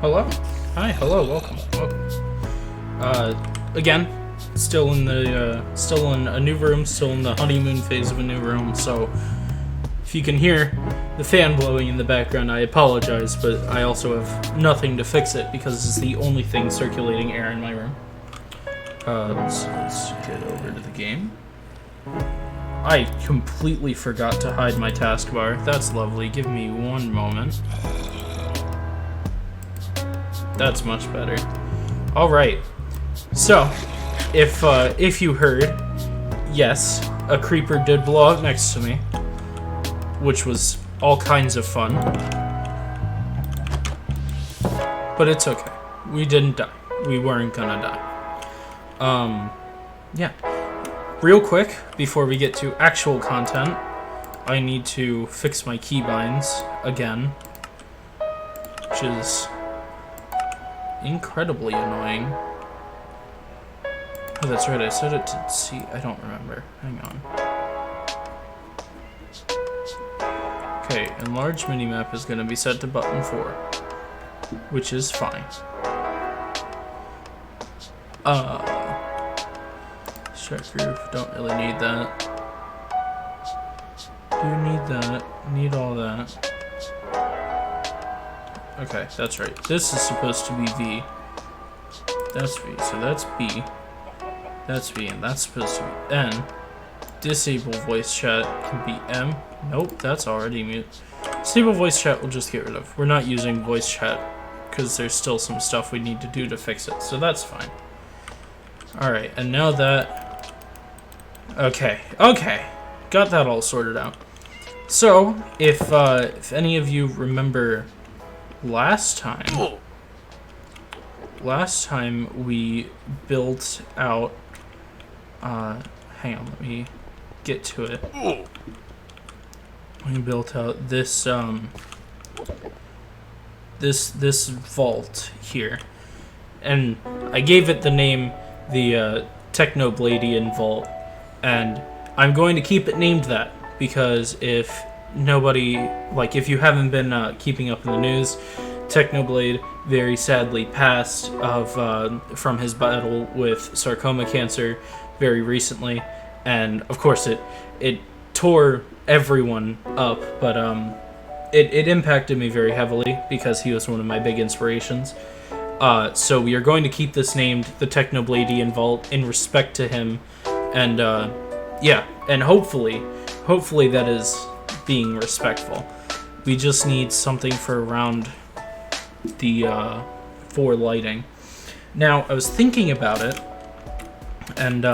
Hello. Hi. Hello. Welcome. Again, still in a new room, still in the honeymoon phase of a new room. So, if you can hear the fan blowing in the background, I apologize, but I also have nothing to fix it because it's the only thing circulating air in my room. So let's get over to the game. I completely forgot to hide my taskbar. That's lovely. Give me one moment. That's much better. Alright. So, if you heard, yes, a creeper did blow up next to me, which was all kinds of fun. But it's okay. We didn't die. We weren't gonna die. Yeah. Real quick, before we get to actual content, I need to fix my keybinds again, which is incredibly annoying. Oh, that's right, I set it to C. I don't remember. Hang on. Okay, enlarge minimap is going to be set to button 4, which is fine. Strike roof, don't really need that. Do need that, need all that. Okay, that's right. This is supposed to be V. That's V, so that's B. That's V, and that's supposed to be N. Disable voice chat can be M. Nope, that's already mute. Disable voice chat we'll just get rid of. We're not using voice chat because there's still some stuff we need to do to fix it, so that's fine. Alright, and now that... Okay, got that all sorted out. So, if any of you remember last time we built out, hang on, let me get to it. We built out this, this vault here, and I gave it the name, the Technobladian vault, and I'm going to keep it named that, because if nobody, like, if you haven't been keeping up in the news, Technoblade very sadly passed from his battle with sarcoma cancer very recently, and of course it tore everyone up, but it impacted me very heavily because he was one of my big inspirations. So we are going to keep this named the Technobladian Vault in respect to him, and yeah, and hopefully that is being respectful. We just need something for around the for lighting. Now, I was thinking about it, and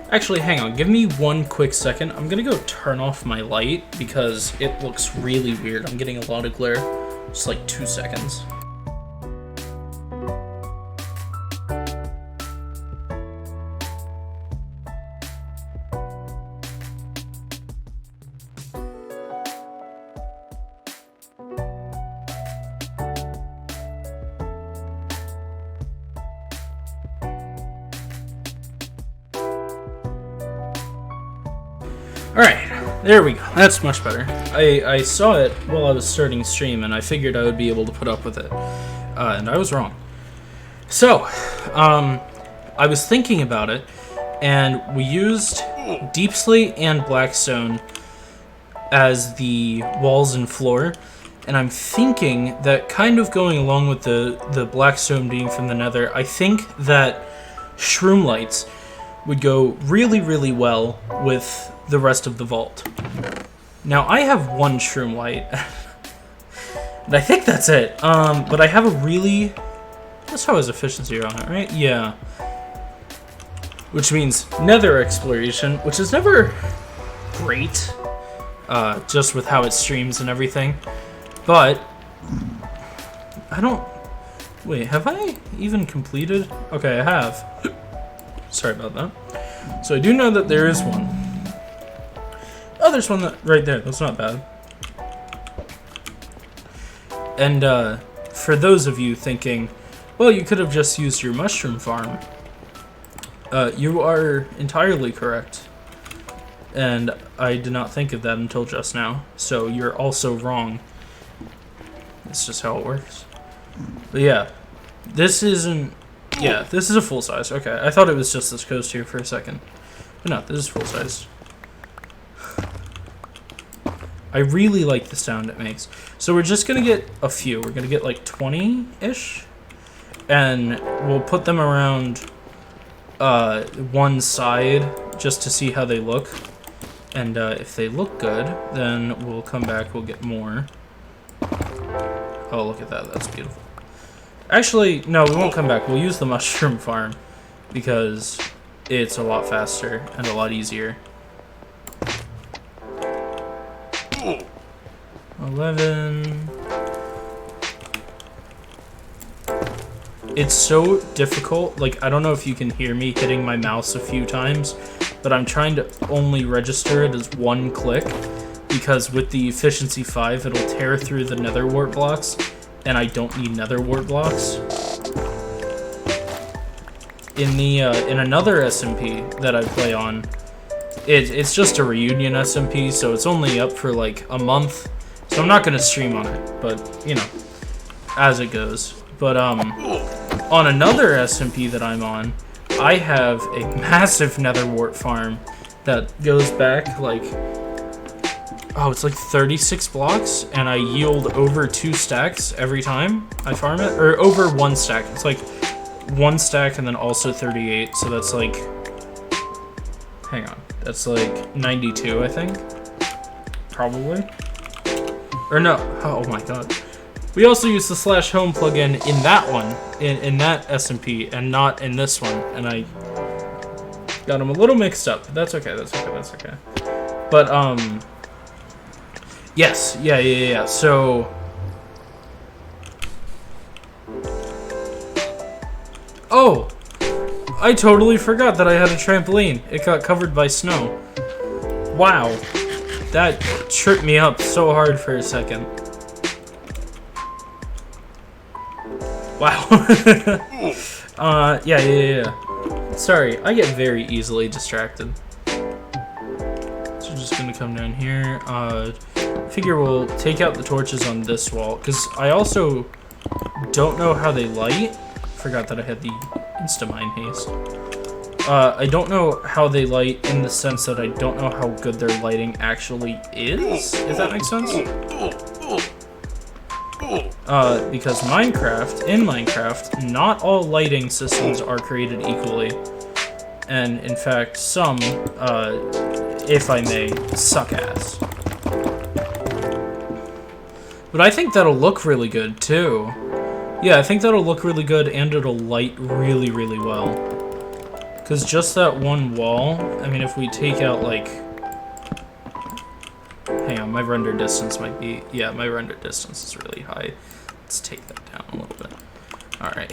actually, hang on, give me one quick second. I'm gonna go turn off my light because it looks really weird. I'm getting a lot of glare. Just like 2 seconds. Alright, there we go. That's much better. I saw it while I was starting stream, and I figured I would be able to put up with it. And I was wrong. So, I was thinking about it, and we used deep slate and blackstone as the walls and floor, and I'm thinking that, kind of going along with the blackstone being from the nether, I think that shroom lights would go really, really well with the rest of the vault. Now, I have one shroom light, and I think that's it. But I have a really... That's how his efficiency on it, right? Yeah. Which means nether exploration, which is never great, just with how it streams and everything. But I don't... Wait, have I even completed? Okay, I have. Sorry about that. So I do know that there is one. Oh, there's one that right there. That's not bad. And for those of you thinking, well, you could have just used your mushroom farm, you are entirely correct. And I did not think of that until just now. So you're also wrong. That's just how it works. But yeah, this isn't... Yeah, this is a full size. Okay, I thought it was just this coast here for a second. But no, this is full size. I really like the sound it makes. So we're just going to get a few. We're going to get like 20-ish. And we'll put them around one side just to see how they look. And if they look good, then we'll come back, we'll get more. Oh, look at that. That's beautiful. Actually, no, we won't come back. We'll use the mushroom farm because it's a lot faster and a lot easier. 11. It's so difficult. Like, I don't know if you can hear me hitting my mouse a few times, but I'm trying to only register it as one click because with the efficiency 5, it'll tear through the nether wart blocks, and I don't need nether wart blocks. In another SMP that I play on, it's just a reunion SMP, so it's only up for like a month. So I'm not gonna stream on it, but you know, as it goes. But on another SMP that I'm on, I have a massive nether wart farm that goes back like, oh, it's like 36 blocks, and I yield over 2 stacks every time I farm it, or over 1 stack. It's like 1 stack and then also 38, so that's like, hang on, that's like 92, I think, probably. Or no, oh my god. We also use the /home plugin in that one, in that SMP, and not in this one, and I got them a little mixed up. That's okay, that's okay, that's okay. But, yes, yeah, so... Oh! I totally forgot that I had a trampoline. It got covered by snow. Wow. That tripped me up so hard for a second. Wow. Yeah. Sorry, I get very easily distracted. So just gonna come down here. Figure we'll take out the torches on this wall, because I also don't know how they light. Forgot that I had the Instamine haste. I don't know how they light in the sense that I don't know how good their lighting actually is, if that makes sense. Because in Minecraft, not all lighting systems are created equally. And in fact, some, if I may, suck ass. But I think that'll look really good, too. Yeah, I think that'll look really good, and it'll light really, really well. Because just that one wall, I mean, if we take out, like... Hang on, my render distance might be... Yeah, my render distance is really high. Let's take that down a little bit. Alright.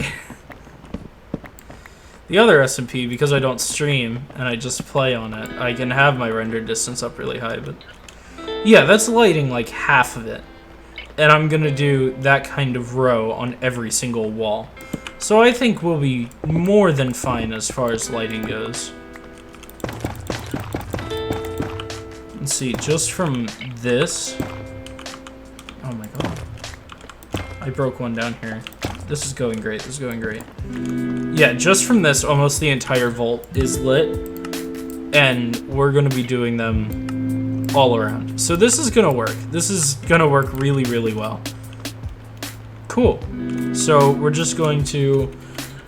The other SMP, because I don't stream, and I just play on it, I can have my render distance up really high, but... Yeah, that's lighting like half of it. And I'm gonna do that kind of row on every single wall. So I think we'll be more than fine as far as lighting goes. Let's see, just from this... Oh my god. I broke one down here. This is going great, this is going great. Yeah, just from this, almost the entire vault is lit. And we're gonna be doing them all around. So this is gonna work. This is gonna work really, really well. Cool. So we're just going to...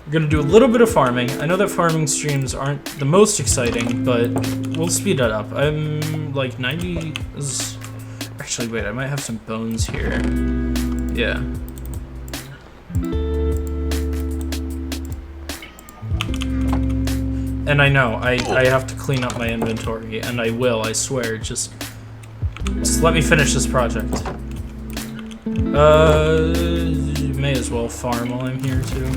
We're gonna do a little bit of farming. I know that farming streams aren't the most exciting, but we'll speed it up. I'm like 90... Actually, wait, I might have some bones here. Yeah. And I know, I have to clean up my inventory, and I will, I swear. Just let me finish this project. May as well farm while I'm here, too.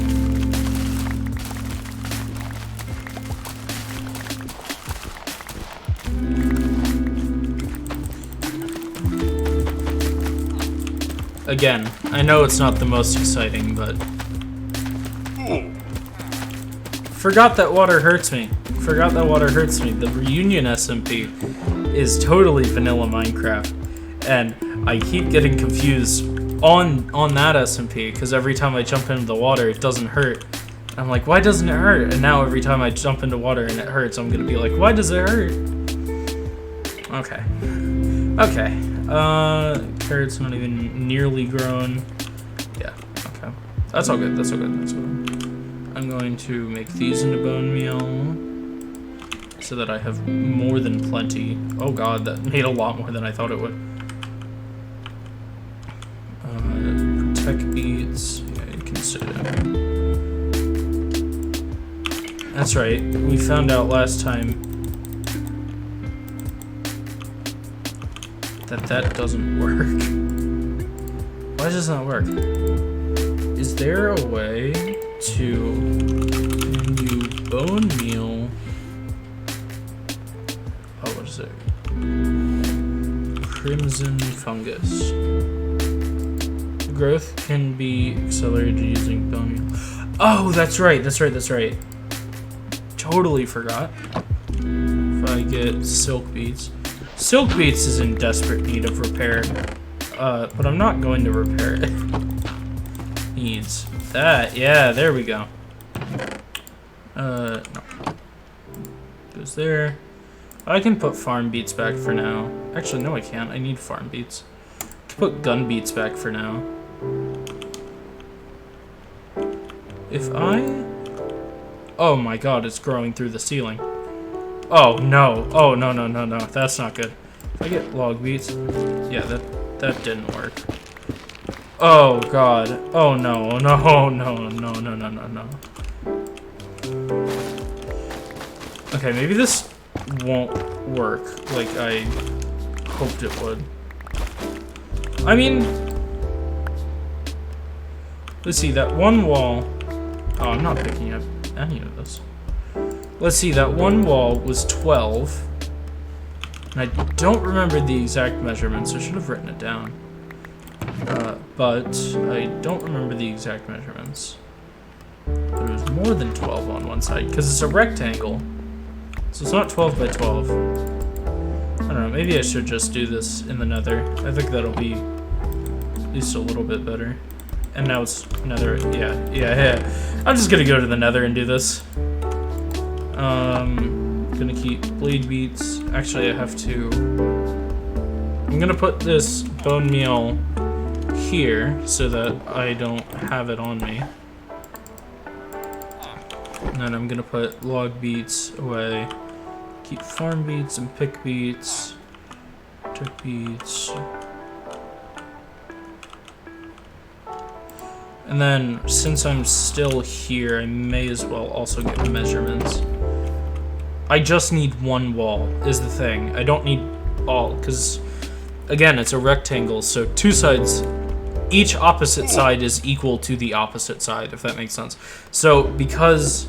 Again, I know it's not the most exciting, but... Forgot that water hurts me. Forgot that water hurts me. The Reunion SMP is totally vanilla Minecraft, and I keep getting confused on that SMP, because every time I jump into the water, it doesn't hurt. I'm like, why doesn't it hurt? And now every time I jump into water and it hurts, I'm gonna be like, why does it hurt? Okay. Okay. Carrot's not even nearly grown. Yeah, okay. That's all good, that's all good, that's all good. I'm going to make these into bone meal so that I have more than plenty. Oh god, that made a lot more than I thought it would. Protect beads. Yeah, you can sit down. That's right, we found out last time that doesn't work. Why does that work? Is there a way to menu bone meal? Oh, what is it? Crimson fungus. Growth can be accelerated using bone meal. Oh, that's right, that's right, that's right. Totally forgot. If I get silk beads. Silk beads is in desperate need of repair. But I'm not going to repair it. Needs that. Yeah, there we go. No. Goes there. I can put farm beats back for now. Actually, no I can't. I need farm beats. I can put gun beats back for now. If I... Oh my god, it's growing through the ceiling. Oh no. Oh no, no, no, no. That's not good. If I get log beats... Yeah, that didn't work. Oh god. Oh no, no, no, no, no, no, no, no. Okay, maybe this won't work like I hoped it would. I mean... Let's see, that one wall... Oh, I'm not picking up any of this. Let's see, that one wall was 12. And I don't remember the exact measurements. I should have written it down. But I don't remember the exact measurements. But it was more than 12 on one side, because it's a rectangle. So it's not 12 by 12. I don't know, maybe I should just do this in the nether. I think that'll be at least a little bit better. And now it's nether, yeah. I'm just gonna go to the nether and do this. Gonna keep blade beats. Actually, I have to... I'm gonna put this bone meal here so that I don't have it on me. And then I'm gonna put log beats away. Keep farm beats and pick beats. Pick beats. And then, since I'm still here, I may as well also get measurements. I just need one wall, is the thing. I don't need all, because, again, it's a rectangle, so two sides, each opposite side is equal to the opposite side, if that makes sense. So, because,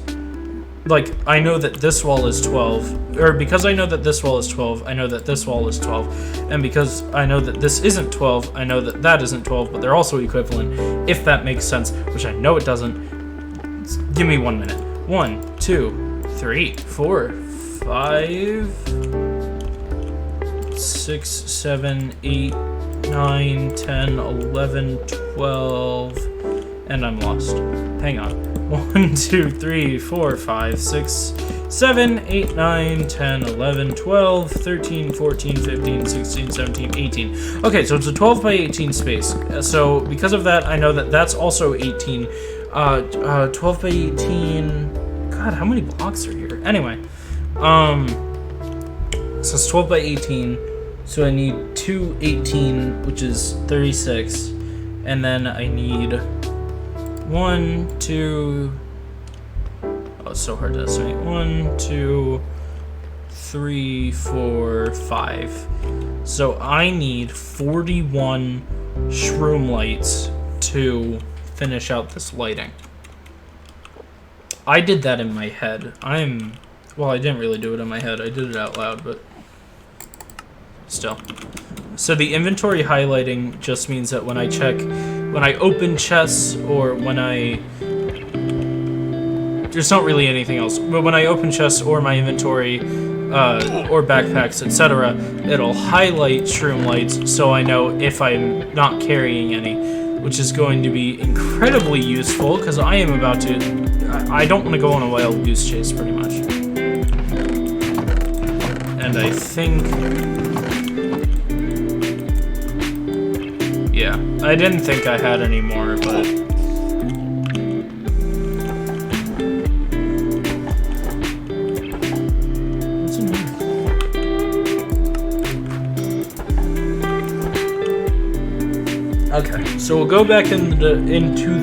like, I know that this wall is 12, or because I know that this wall is 12, I know that this wall is 12, and because I know that this isn't 12, I know that that isn't 12, but they're also equivalent, if that makes sense, which I know it doesn't. Give me 1 minute. 1, 2, 3, 4, 5, 6, 7, 8, 9, 10, 11, 12, and I'm lost. Hang on. 1, 2, 3, 4, 5, 6, 7, 8, 9, 10, 11, 12, 13, 14, 15, 16, 17, 18. Okay, so it's a 12 by 18 space. So because of that, I know that that's also 18. 12 by 18... God, how many blocks are here? Anyway. So it's 12 by 18. So I need 2 18, which is 36. And then I need 1, 2... Oh, it's so hard to estimate. 1, 2, 3, 4, 5. So I need 41 shroom lights to finish out this lighting. I did that in my head. Well, I didn't really do it in my head. I did it out loud, but still. So the inventory highlighting just means that when I open chests, or when there's not really anything else, but when I open chests or my inventory, or backpacks, etc., it'll highlight shroom lights so I know if I'm not carrying any. which is going to be incredibly useful because I am about to... I don't want to go on a wild goose chase, pretty much. And I think... Yeah, I didn't think I had any more, but... What's in here? Okay, so we'll go back into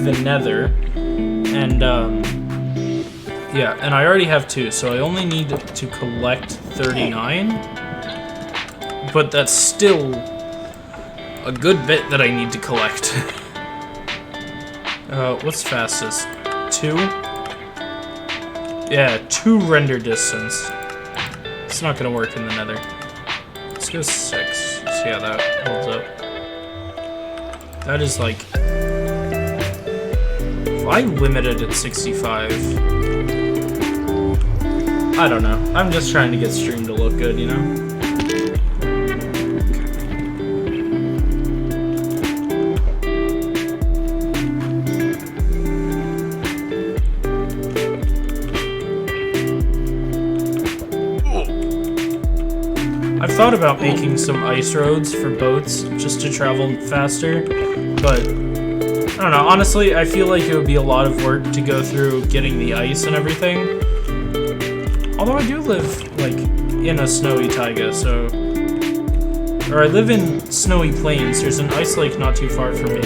the nether, and, yeah, and I already have 2, so I only need to collect 39, but that's still a good bit that I need to collect. What's fastest? 2? Yeah, 2 render distance. It's not gonna work in the nether. Let's go 6, see how that holds up. That is like... If I limit it at 65... I don't know. I'm just trying to get stream to look good, you know? I've thought about making some ice roads for boats just to travel faster, but I don't know. Honestly, I feel like it would be a lot of work to go through getting the ice and everything. Although I do live, like, in a snowy taiga, so... Or I live in snowy plains. There's an ice lake not too far from me.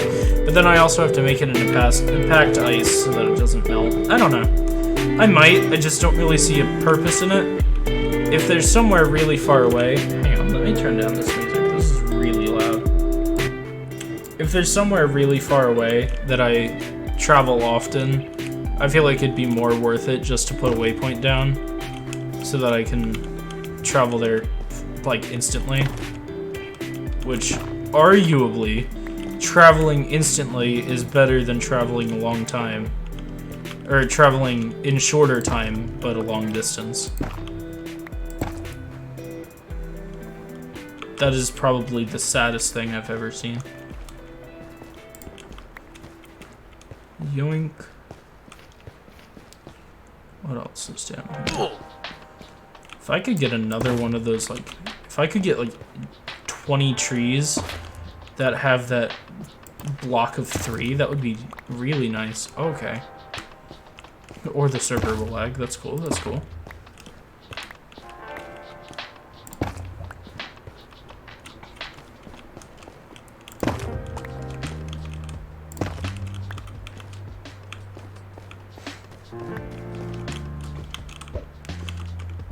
But then I also have to make it into packed ice so that it doesn't melt. I don't know. I might. I just don't really see a purpose in it. If there's somewhere really far away... Hang on, let me turn down this music. This is really loud. If there's somewhere really far away that I travel often, I feel like it'd be more worth it just to put a waypoint down so that I can travel there, like, instantly. Which, arguably, traveling instantly is better than traveling a long time. Or traveling in shorter time, but a long distance. That is probably the saddest thing I've ever seen. Yoink. What else is down here? If I could get another one of those, like... If I could get, like, 20 trees that have that block of 3, that would be really nice. Okay. Or the server will lag. That's cool, that's cool.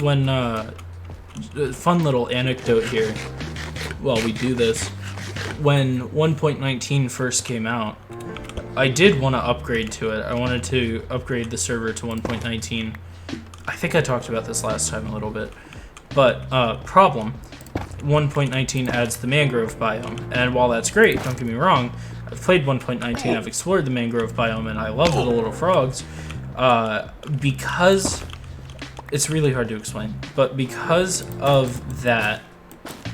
When, fun little anecdote here, while we do this, when 1.19 first came out, I did want to upgrade to it. I wanted to upgrade the server to 1.19. I think I talked about this last time a little bit, but, problem, 1.19 adds the mangrove biome, and while that's great, don't get me wrong, I've played 1.19, I've explored the mangrove biome, and I love the little frogs, because... It's really hard to explain, but because of that,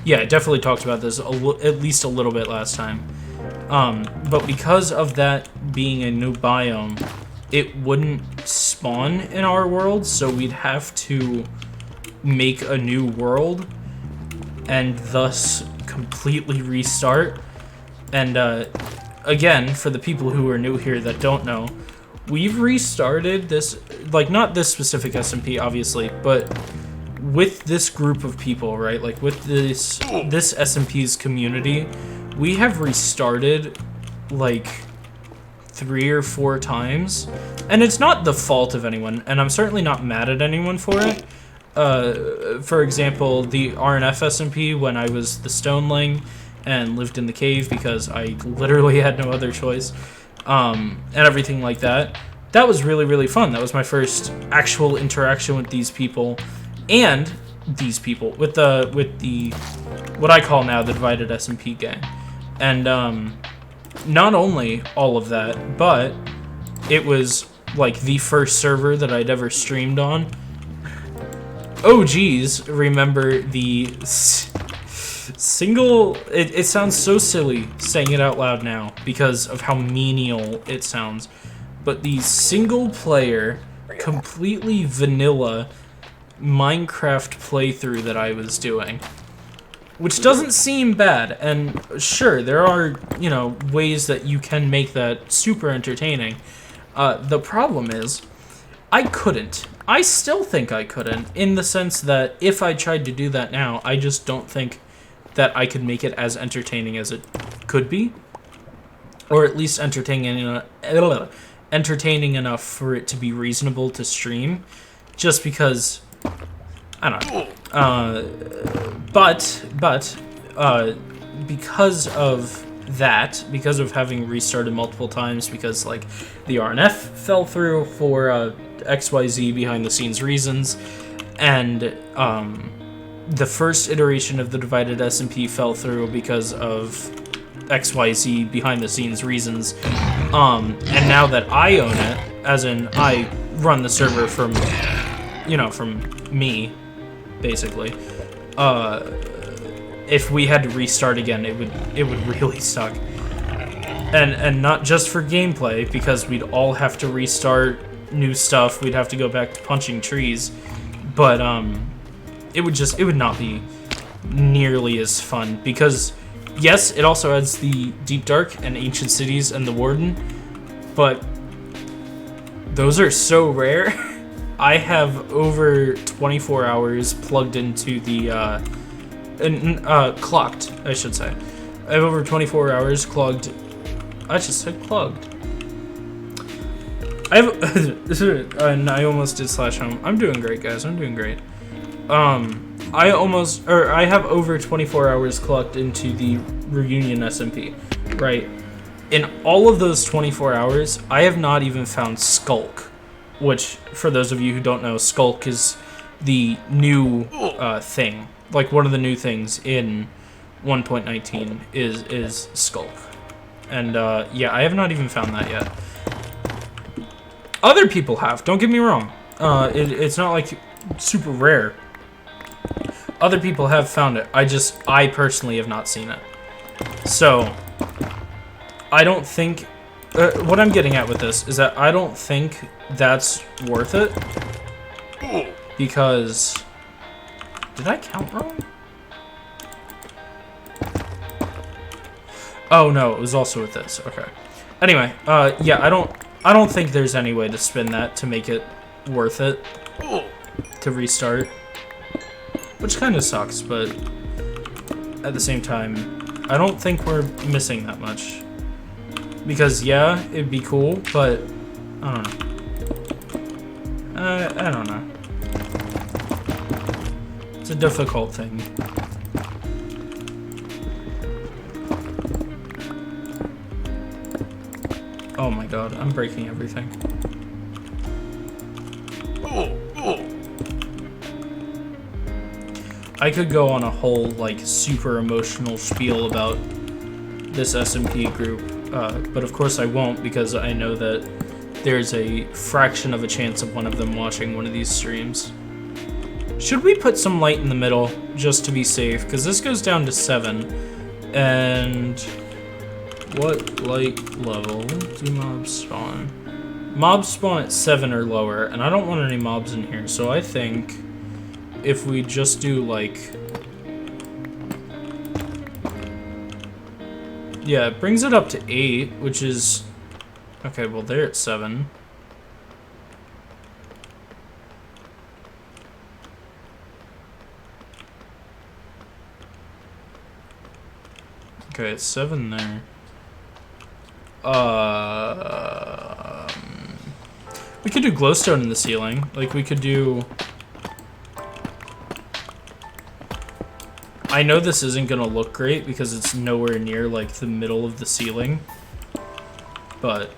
yeah, I definitely talked about this at least a little bit last time, but because of that being a new biome, it wouldn't spawn in our world, so we'd have to make a new world, and thus completely restart, and again, for the people who are new here that don't know, we've restarted this, like, not this specific SMP, obviously, but with this group of people, right? Like, with this SMP's community, we have restarted, like, 3 or 4 times. And it's not the fault of anyone, and I'm certainly not mad at anyone for it. For example, the RNF SMP, when I was the Stoneling and lived in the cave because I literally had no other choice. And everything like that. That was really, really fun. That was my first actual interaction with these people, and these people with the what I call now the Divided SMP gang. And not only all of that, but it was like the first server that I'd ever streamed on. OGs remember the Single, it sounds so silly saying it out loud now because of how menial it sounds, but the single player, completely vanilla Minecraft playthrough that I was doing, which doesn't seem bad, and sure, there are, you know, ways that you can make that super entertaining. The problem is, I couldn't. I still think I couldn't, in the sense that if I tried to do that now, I just don't think that I could make it as entertaining as it could be, or at least entertaining enough for it to be reasonable to stream, just because, I don't know. But because of that, because of having restarted multiple times, because like the RNF fell through for XYZ behind the scenes reasons, and the first iteration of the divided SMP fell through because of XYZ behind the scenes reasons, and now that I own it, as in I run the server from, you know, from me, basically, if we had to restart again, it would really suck. And not just for gameplay, because we'd all have to restart new stuff, we'd have to go back to punching trees, but it would not be nearly as fun, because yes, it also adds the Deep Dark and Ancient Cities and the Warden, but those are so rare. I have over 24 hours plugged into the clocked, I should say. I have over 24 hours clogged. I just said clogged. I have, and I almost did slash home. I'm doing great, guys. I'm doing great. I have over 24 hours clocked into the Reunion SMP, right? In all of those 24 hours, I have not even found Skulk, which, for those of you who don't know, Skulk is the new thing. Like, one of the new things in 1.19 is Skulk. And, yeah, I have not even found that yet. Other people have, don't get me wrong. It's not, like, super rare. Other people have found it. I personally have not seen it. So, I don't think... what I'm getting at with this is that I don't think that's worth it. Because... Did I count wrong? Oh no, it was also with this. Okay. Anyway, yeah, I don't think there's any way to spin that to make it worth it to restart. Which kind of sucks, but at the same time, I don't think we're missing that much. Because yeah, it'd be cool, but I don't know. I don't know. It's a difficult thing. Oh my god, I'm breaking everything. I could go on a whole, like, super emotional spiel about this SMP group, but of course I won't, because I know that there's a fraction of a chance of one of them watching one of these streams. Should we put some light in the middle, just to be safe? Because this goes down to 7, and what light level do mobs spawn? Mobs spawn at 7 or lower, and I don't want any mobs in here, so I think if we just do, like... Yeah, it brings it up to 8, which is... Okay, well, they're at 7. Okay, it's 7 there. We could do glowstone in the ceiling. Like, we could do... I know this isn't gonna look great because it's nowhere near, like, the middle of the ceiling. But...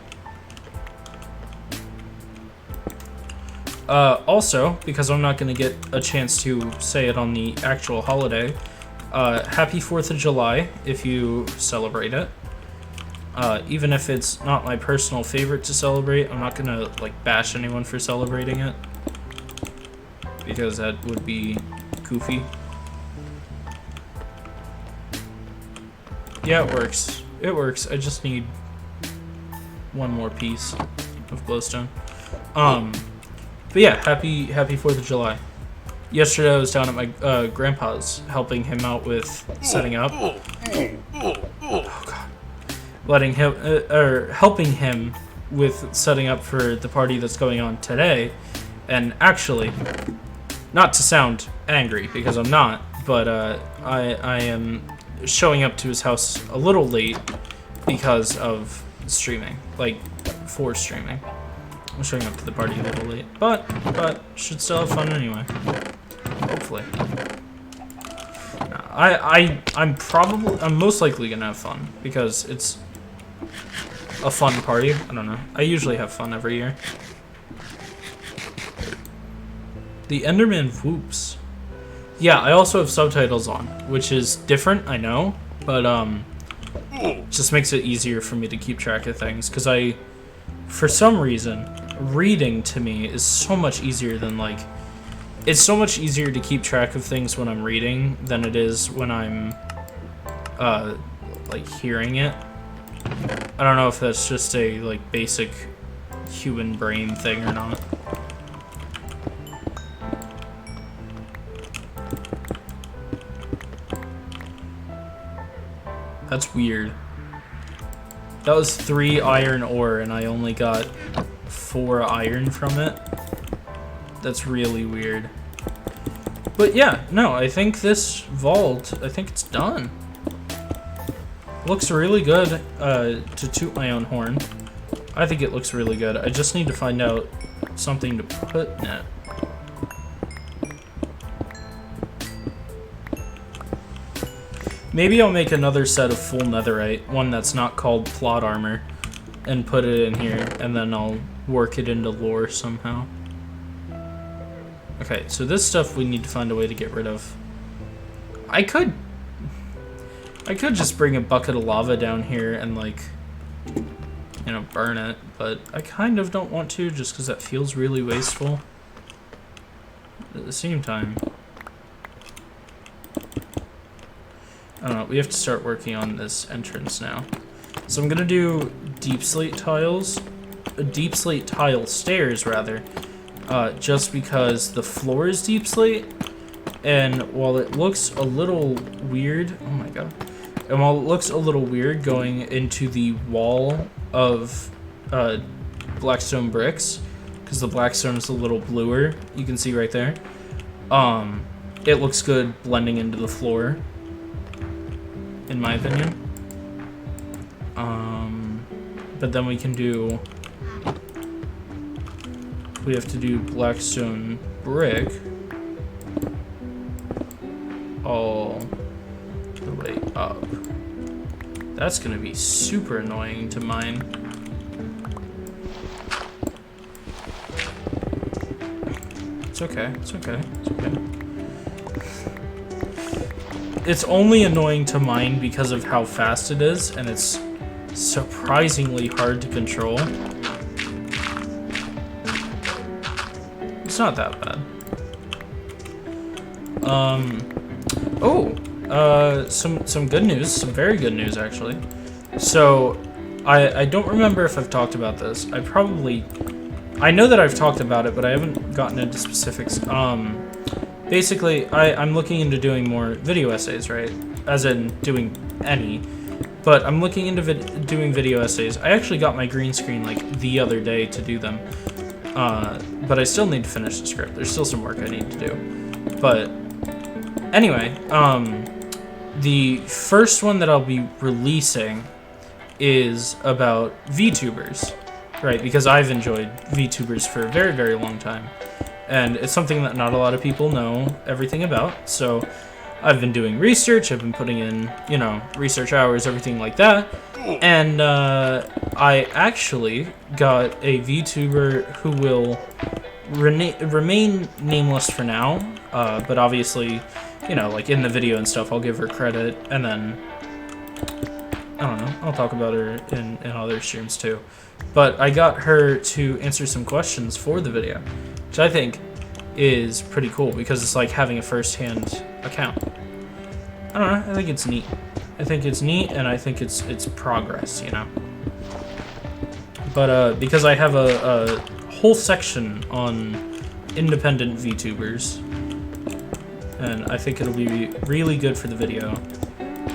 also, because I'm not gonna get a chance to say it on the actual holiday, happy 4th of July if you celebrate it. Even if it's not my personal favorite to celebrate, I'm not gonna, like, bash anyone for celebrating it. Because that would be goofy. Yeah, it works. It works. I just need one more piece of glowstone. But yeah, happy 4th of July. Yesterday I was down at my grandpa's, helping him out with setting up. Oh god. Letting him, helping him with setting up for the party that's going on today. And actually, not to sound angry, because I'm not, but I am showing up to his house a little late because of streaming, like, for streaming. I'm showing up to the party a little late, but should still have fun anyway. Hopefully. I'm most likely gonna have fun because it's a fun party. I don't know. I usually have fun every year. The Enderman whoops. Yeah, I also have subtitles on, which is different, I know, but just makes it easier for me to keep track of things, because for some reason, reading to me is so much easier than, like, it's so much easier to keep track of things when I'm reading than it is when I'm, like, hearing it. I don't know if that's just a, like, basic human brain thing or not. That's weird. That was 3 iron ore, and I only got 4 iron from it. That's really weird. But yeah, no, I think this vault, I think it's done. Looks really good, to toot my own horn. I think it looks really good. I just need to find out something to put in it. Maybe I'll make another set of full netherite, one that's not called plot armor, and put it in here, and then I'll work it into lore somehow. Okay, so this stuff we need to find a way to get rid of. I could just bring a bucket of lava down here and, like, you know, burn it, but I kind of don't want to just because that feels really wasteful. At the same time, I don't know, we have to start working on this entrance now. So I'm gonna do deep slate tile stairs rather, just because the floor is deep slate, and while it looks a little weird, oh my god, and while it looks a little weird going into the wall of blackstone bricks, because the blackstone is a little bluer, you can see right there, it looks good blending into the floor, in my opinion. But then we have to do blackstone brick all the way up. That's gonna be super annoying to mine. It's okay, it's okay, it's okay. It's only annoying to mine because of how fast it is, and it's surprisingly hard to control. It's not that bad. Some good news, some very good news actually. So, I don't remember if I've talked about this. I know that I've talked about it, but I haven't gotten into specifics. Basically, I'm looking into doing more video essays, right? As in doing any. But I'm looking into doing video essays. I actually got my green screen like the other day to do them. But I still need to finish the script. There's still some work I need to do. But anyway, the first one that I'll be releasing is about VTubers, right? Because I've enjoyed VTubers for a very, very long time. And it's something that not a lot of people know everything about. So I've been doing research, I've been putting in, you know, research hours, everything like that. And I actually got a VTuber who will remain nameless for now. But obviously, you know, like in the video and stuff, I'll give her credit. And then, I don't know, I'll talk about her in other streams too. But I got her to answer some questions for the video, which I think is pretty cool because it's like having a first-hand account. I don't know, I think it's neat. I think it's neat, and I think it's progress, you know? But, because I have a whole section on independent VTubers, and I think it'll be really good for the video.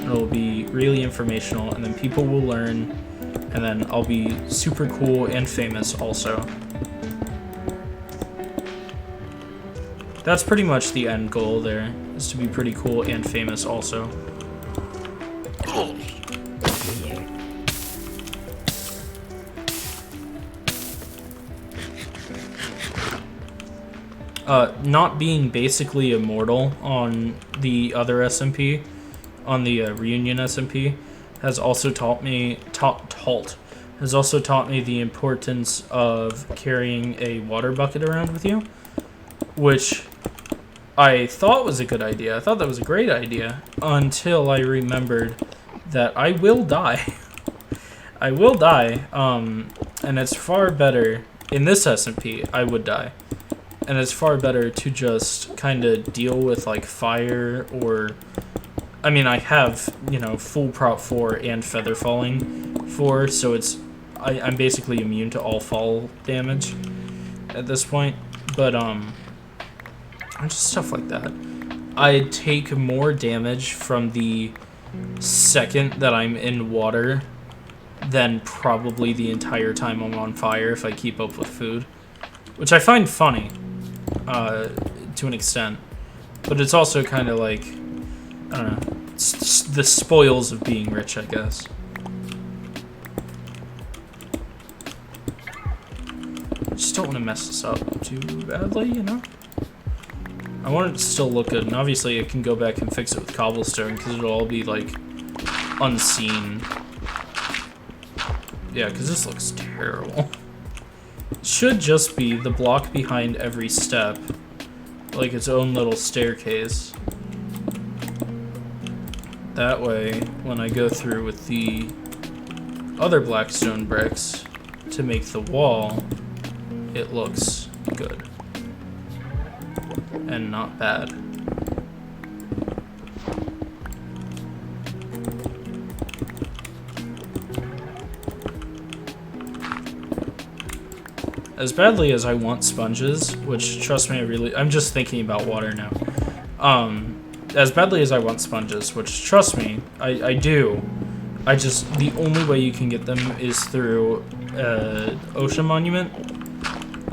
It'll be really informational, and then people will learn, and then I'll be super cool and famous also. That's pretty much the end goal there, is to be pretty cool and famous also. Not being basically immortal on the other SMP, on the Reunion SMP, has also taught me the importance of carrying a water bucket around with you, which I thought was a good idea. I thought that was a great idea until I remembered that I will die. I will die, and it's far better in this SMP. I would die. And it's far better to just kind of deal with, like, fire or... I mean, I have, you know, full prop 4 and feather falling 4, so it's... I'm basically immune to all fall damage at this point. But, just stuff like that. I take more damage from the second that I'm in water than probably the entire time I'm on fire if I keep up with food. Which I find funny. To an extent, but it's also kind of like, I don't know, it's the spoils of being rich, I guess. I just don't want to mess this up too badly, you know? I want it to still look good, and obviously I can go back and fix it with cobblestone, because it'll all be, like, unseen. Yeah, because this looks terrible. Should just be the block behind every step, like its own little staircase. That way, when I go through with the other blackstone bricks to make the wall, it looks good and not bad. As badly as I want sponges, which, trust me, I'm just thinking about water now. As badly as I want sponges, which, trust me, I do. The only way you can get them is through, Ocean Monument.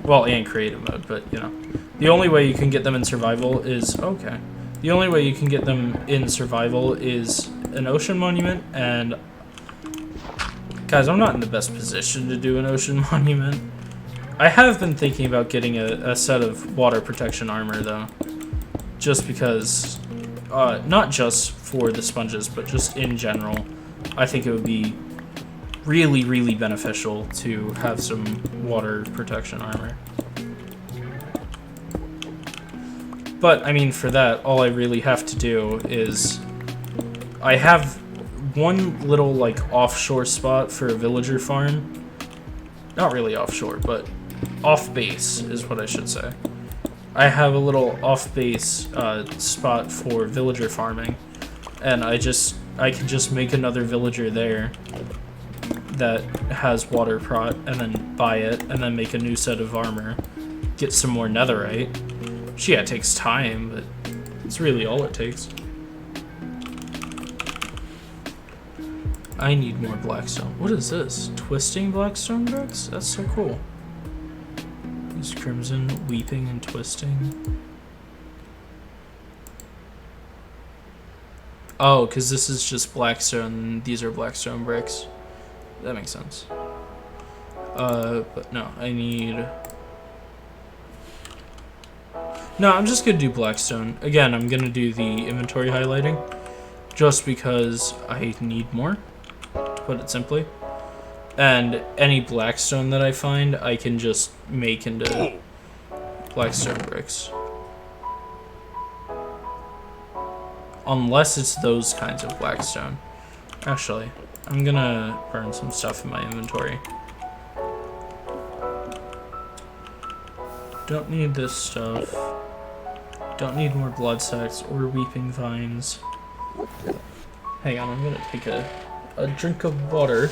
Well, and Creative Mode, but, you know. The only way you can get them in Survival is, okay. The only way you can get them in Survival is an Ocean Monument, and... Guys, I'm not in the best position to do an Ocean Monument. I have been thinking about getting a set of water protection armor, though. Just because, not just for the sponges, but just in general, I think it would be really, really beneficial to have some water protection armor. But, I mean, for that, all I really have to do is... I have one little, like, offshore spot for a villager farm. Not really offshore, but... off-base is what I should say. I have a little off-base spot for villager farming, and I can just make another villager there that has water prot, and then buy it, and then make a new set of armor, get some more netherite. Which, yeah, it takes time, but it's really all it takes. I need more blackstone. What is this? Twisting blackstone bricks? That's so cool. Crimson, weeping, and twisting. Oh, because this is just blackstone, these are blackstone bricks. That makes sense. But no, I need... No, I'm just gonna do blackstone. Again, I'm gonna do the inventory highlighting, just because I need more, to put it simply. And any blackstone that I find, I can just make into blackstone bricks. Unless it's those kinds of blackstone. Actually, I'm gonna burn some stuff in my inventory. Don't need this stuff. Don't need more blood sacks or weeping vines. Hang on, I'm gonna take a drink of water.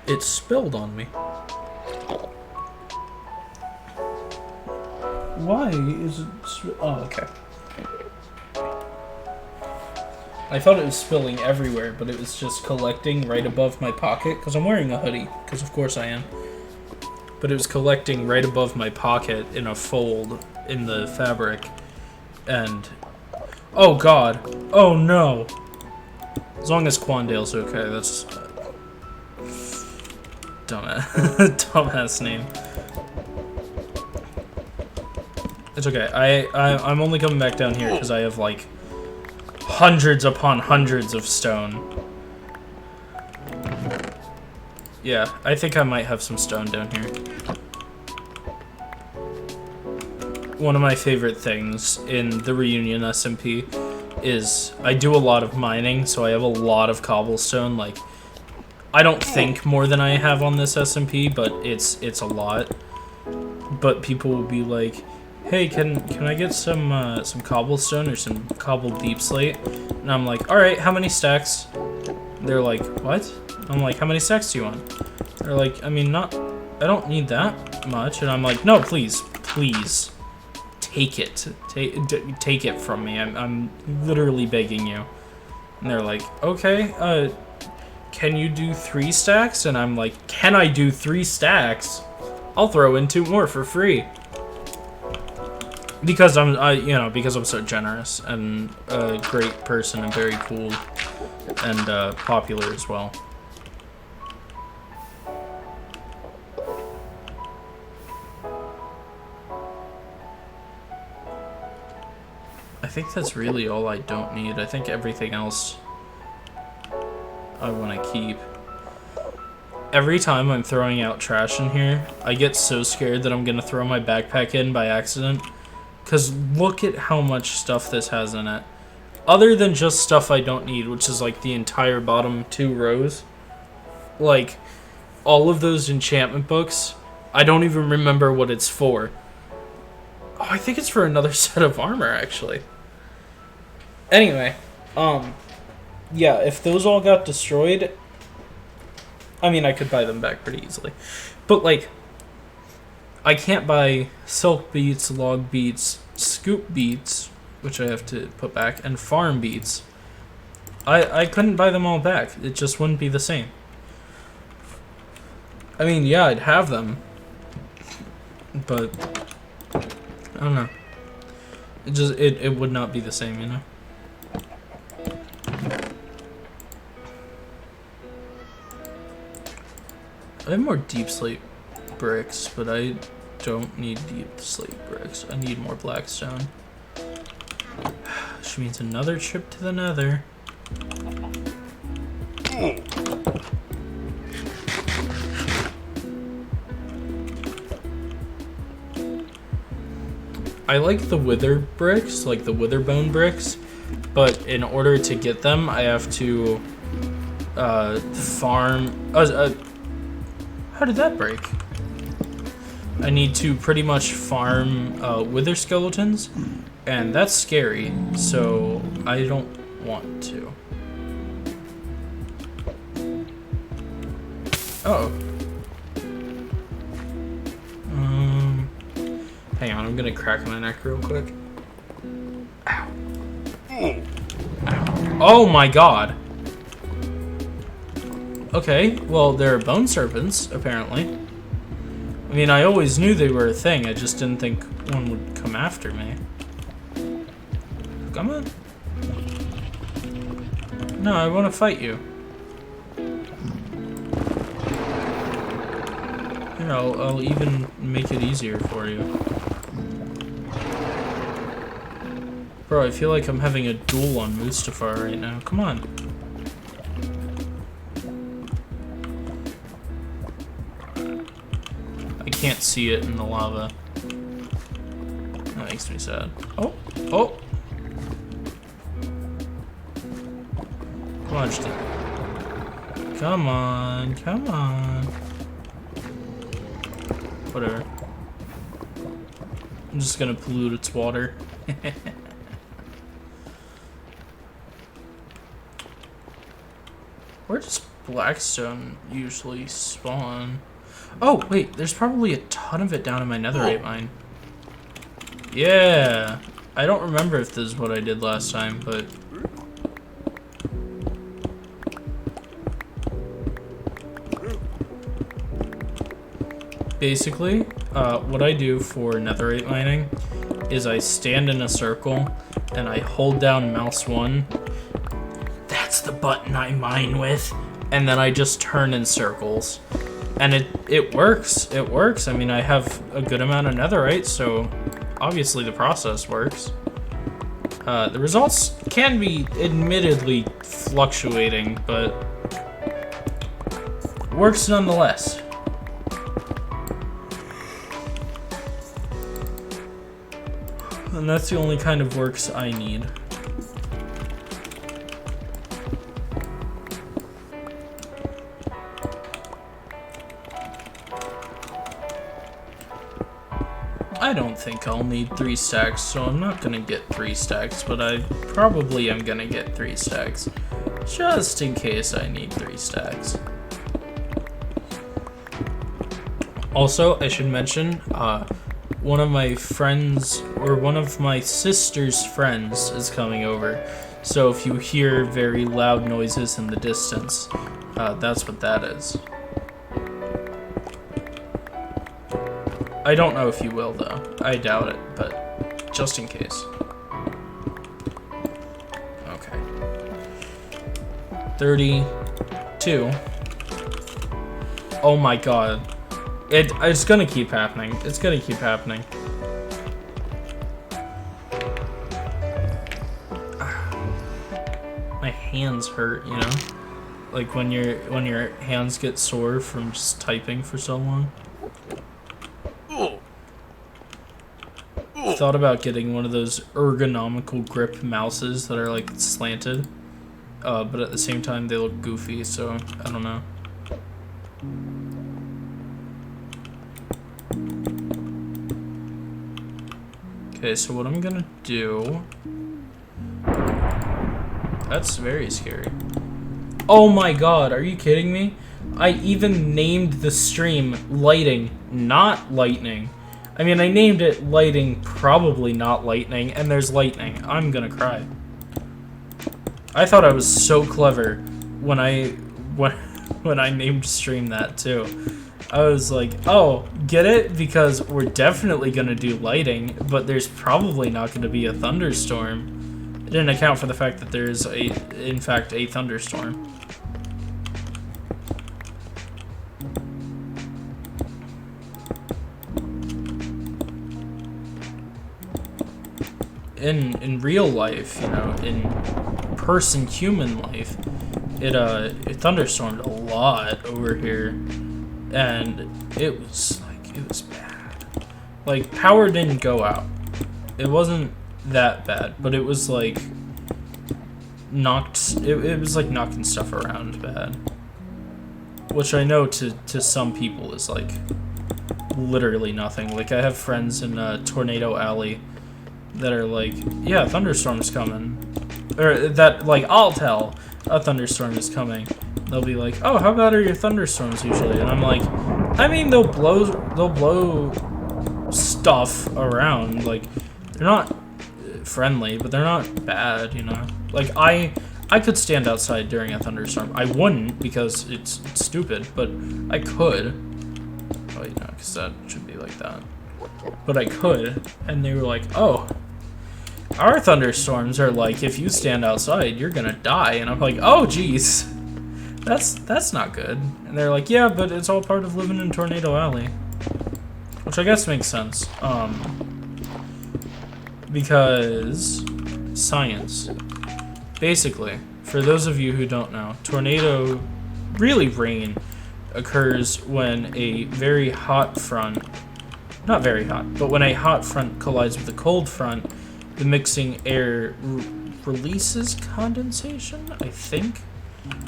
It spilled on me. Why is it oh, okay. I thought it was spilling everywhere, but it was just collecting right above my pocket, because I'm wearing a hoodie, because of course I am. But it was collecting right above my pocket in a fold in the fabric, and... oh god! Oh no! As long as Quandale's okay, that's... dumbass name. It's okay, I'm only coming back down here because I have, like, hundreds upon hundreds of stone. Yeah, I think I might have some stone down here. One of my favorite things in the Reunion SMP is I do a lot of mining, so I have a lot of cobblestone. Like, I don't think more than I have on this SMP, but it's a lot. But people will be like, hey, can I get some cobblestone or some cobbled deep slate? And I'm like, all right, how many stacks? They're like, what? I'm like, how many stacks do you want? They're like, I mean, I don't need that much. And I'm like, no, please, take it. Take it from me. I'm literally begging you. And they're like, okay, can you do 3 stacks? And I'm like, can I do 3 stacks? I'll throw in 2 more for free. Because because I'm so generous and a great person and very cool and popular as well. I think that's really all I don't need. I think everything else I want to keep. Every time I'm throwing out trash in here, I get so scared that I'm going to throw my backpack in by accident. Because look at how much stuff this has in it. Other than just stuff I don't need, which is like the entire bottom 2 rows. Like, all of those enchantment books, I don't even remember what it's for. Oh, I think it's for another set of armor, actually. Anyway, yeah, if those all got destroyed, I mean, I could buy them back pretty easily. But, like, I can't buy silk beets, log beets, scoop beets, which I have to put back, and farm beets. I couldn't buy them all back. It just wouldn't be the same. I mean, yeah, I'd have them, but I don't know. It would not be the same, you know? I have more deep slate bricks, but I don't need deep slate bricks. I need more blackstone. Which means another trip to the nether. I like the wither bricks, like the wither bone bricks, but in order to get them, I have to farm. How did that break? I need to pretty much farm wither skeletons, and that's scary, so I don't want to. Oh. Hang on, I'm gonna crack my neck real quick. Ow. Ow. Oh my god. Okay, well, there are bone serpents, apparently. I mean, I always knew they were a thing, I just didn't think one would come after me. Come on. No, I want to fight you. Here, I'll even make it easier for you. Bro, I feel like I'm having a duel on Mustafar right now. Come on. I can't see it in the lava. That makes me sad. Oh! Oh! Come on, just... Come on, come on. Whatever. I'm just gonna pollute its water. Where does blackstone usually spawn? Oh, wait, there's probably a ton of it down in my netherite mine. Yeah. I don't remember if this is what I did last time, but... Basically, what I do for netherite mining is I stand in a circle and I hold down mouse 1. That's the button I mine with. And then I just turn in circles. And it works. It works. I mean, I have a good amount of netherite, so obviously the process works. The results can be admittedly fluctuating, but works nonetheless. And that's the only kind of works I need. I don't think I'll need 3 stacks, so I'm not gonna get 3 stacks, but I probably am gonna get 3 stacks. Just in case I need 3 stacks. Also, I should mention, one of my friends, or one of my sister's friends is coming over. So if you hear very loud noises in the distance, that's what that is. I don't know if you will, though. I doubt it, but just in case. Okay. 32. Oh my god. It's gonna keep happening. It's gonna keep happening. My hands hurt, you know? Like when your hands get sore from just typing for so long. Thought about getting one of those ergonomical grip mouses that are like slanted, but at the same time they look goofy, so I don't know. Okay, so what I'm gonna do... That's very scary. Oh my god, are you kidding me? I even named the stream Lighting, not Lightning. I mean, I named it Lighting, probably not Lightning, and there's lightning. I'm gonna cry. I thought I was so clever when I named stream that too. I was like, oh, get it? Because we're definitely gonna do lighting, but there's probably not gonna be a thunderstorm. It didn't account for the fact that there's in fact a thunderstorm. In real life, you know, in person human life, it thunderstormed a lot over here, and it was bad. Like, power didn't go out. It wasn't that bad, but it was like it was like knocking stuff around bad. Which I know to some people is like literally nothing. Like, I have friends in Tornado Alley that are like, yeah, thunderstorm's coming. Or that, like, I'll tell a thunderstorm is coming. They'll be like, oh, how bad are your thunderstorms usually? And I'm like, I mean, they'll blow stuff around. Like, they're not friendly, but they're not bad, you know? Like, I could stand outside during a thunderstorm. I wouldn't, because it's stupid, but I could. Oh, you know, because that should be like that. But I could, and they were like, oh, our thunderstorms are like, if you stand outside, you're gonna die. And I'm like, oh, geez, that's not good. And they're like, yeah, but it's all part of living in Tornado Alley. Which I guess makes sense. Because science. Basically, for those of you who don't know, tornado, really rain, occurs when a very hot front, not very hot, but when a hot front collides with a cold front, the mixing air releases condensation, I think?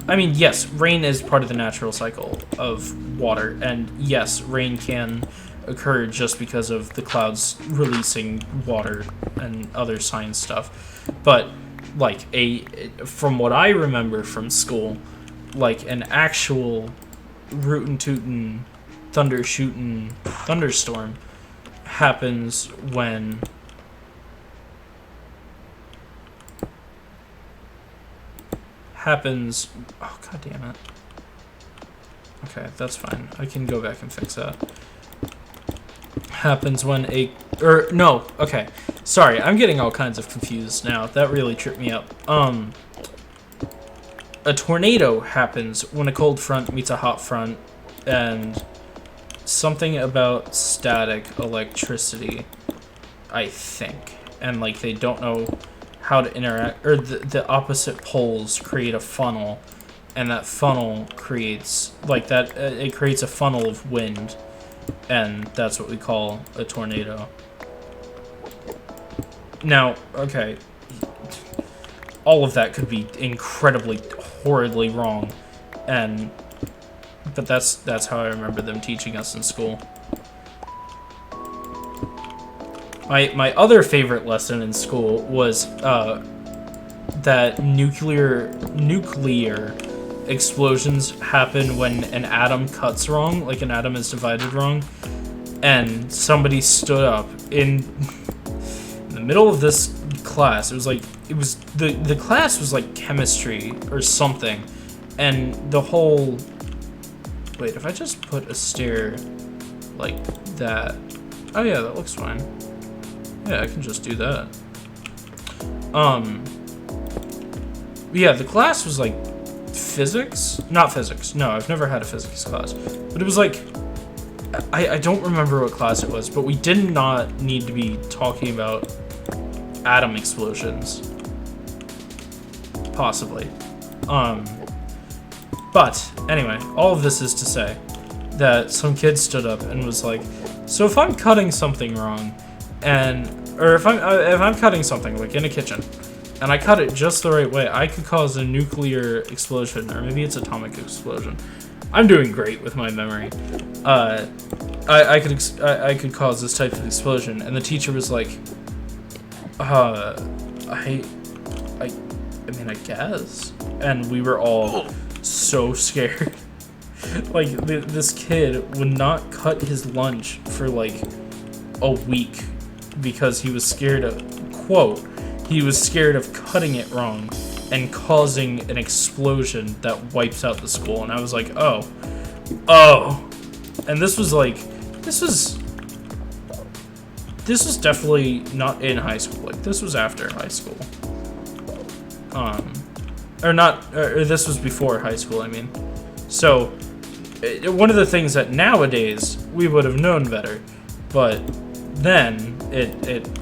I mean, yes, rain is part of the natural cycle of water, and yes, rain can occur just because of the clouds releasing water and other science stuff. But like from what I remember from school, like an actual rootin' tootin' thunder shootin' thunderstorm happens when oh god damn it. Okay, that's fine. I can go back and fix that. Happens when okay. Sorry, I'm getting all kinds of confused now. That really tripped me up. A tornado happens when a cold front meets a hot front, and something about static electricity, I think. And like they don't know how to interact, or the opposite poles create a funnel, and that funnel creates it creates a funnel of wind, and that's what we call a tornado. Now, okay, all of that could be incredibly, horridly wrong, but that's how I remember them teaching us in school. My other favorite lesson in school was that nuclear explosions happen when an atom cuts wrong, like an atom is divided wrong, and somebody stood up in the middle of this class. The class was like chemistry or something, and the whole... Wait, if I just put a stair like that... Oh yeah, that looks fine. Yeah, I can just do that. Yeah, the class was like physics? Not physics. No, I've never had a physics class. But it was like... I don't remember what class it was, but we did not need to be talking about atom explosions. Possibly. But, anyway, all of this is to say that some kid stood up and was like, so if I'm cutting something wrong, or if I'm cutting something, like in a kitchen, and I cut it just the right way, I could cause a nuclear explosion, or maybe it's atomic explosion. I'm doing great with my memory. I could cause this type of explosion, and the teacher was like, I mean, I guess. And we were all so scared. Like, this kid would not cut his lunch for like a week because he was scared of, quote, he was scared of cutting it wrong and causing an explosion that wipes out the school. And I was like, oh. And this was definitely not in high school. Like, this was after high school. Or this was before high school, I mean. So, one of the things that nowadays we would have known better, but then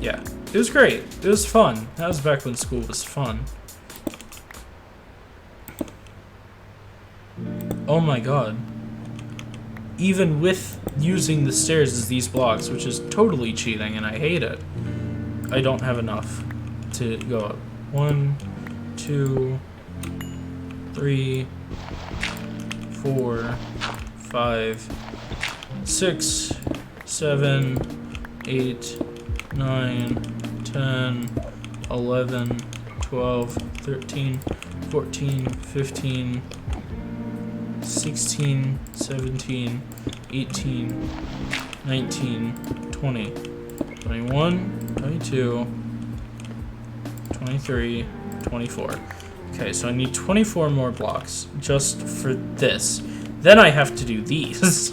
yeah, it was great. It was fun. That was back when school was fun. Oh my god. Even with using the stairs as these blocks, which is totally cheating, and I hate it, I don't have enough to go up. 1, 2, 3, 4, 5, 6, 7, 8, 9, 10, 11, 12, 13, 14, 15, 16, 17, 18, 19, 20, 21, 22, 23, 24. Okay, so I need 24 more blocks just for this. Then I have to do these.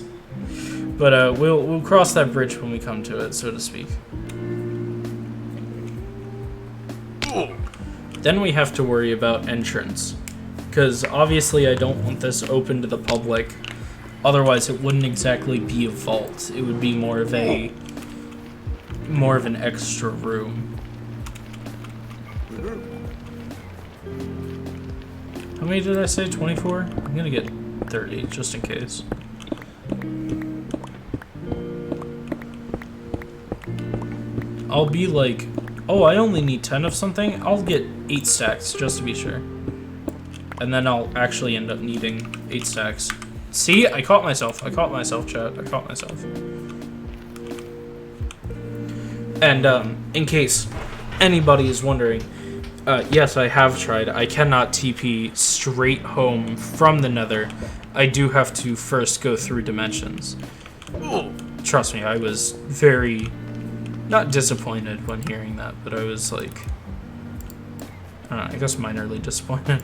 But we'll cross that bridge when we come to it, so to speak. Then we have to worry about entrance, because obviously I don't want this open to the public. Otherwise, it wouldn't exactly be a vault. It would be more of an extra room. How many did I say? 24? I'm gonna get 30 just in case. I'll be like, oh, I only need 10 of something. I'll get 8 stacks just to be sure. And then I'll actually end up needing 8 stacks. See? I caught myself. I caught myself, chat. I caught myself. And in case anybody is wondering, yes, I have tried. I cannot TP straight home from the Nether. I do have to first go through dimensions. Trust me, I was very, not disappointed when hearing that, but I was like, I don't know, I guess minorly disappointed.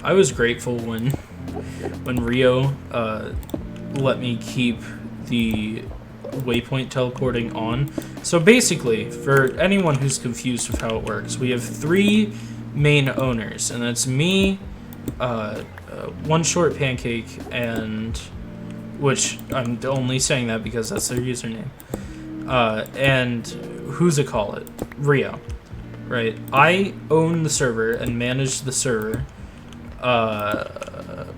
I was grateful when Rio let me keep the waypoint teleporting on. So basically, for anyone who's confused with how it works, we have 3 main owners, and that's me, One Short Pancake, and which I'm only saying that because that's their username, and who's it call it, Rio, right? I own the server and manage the server.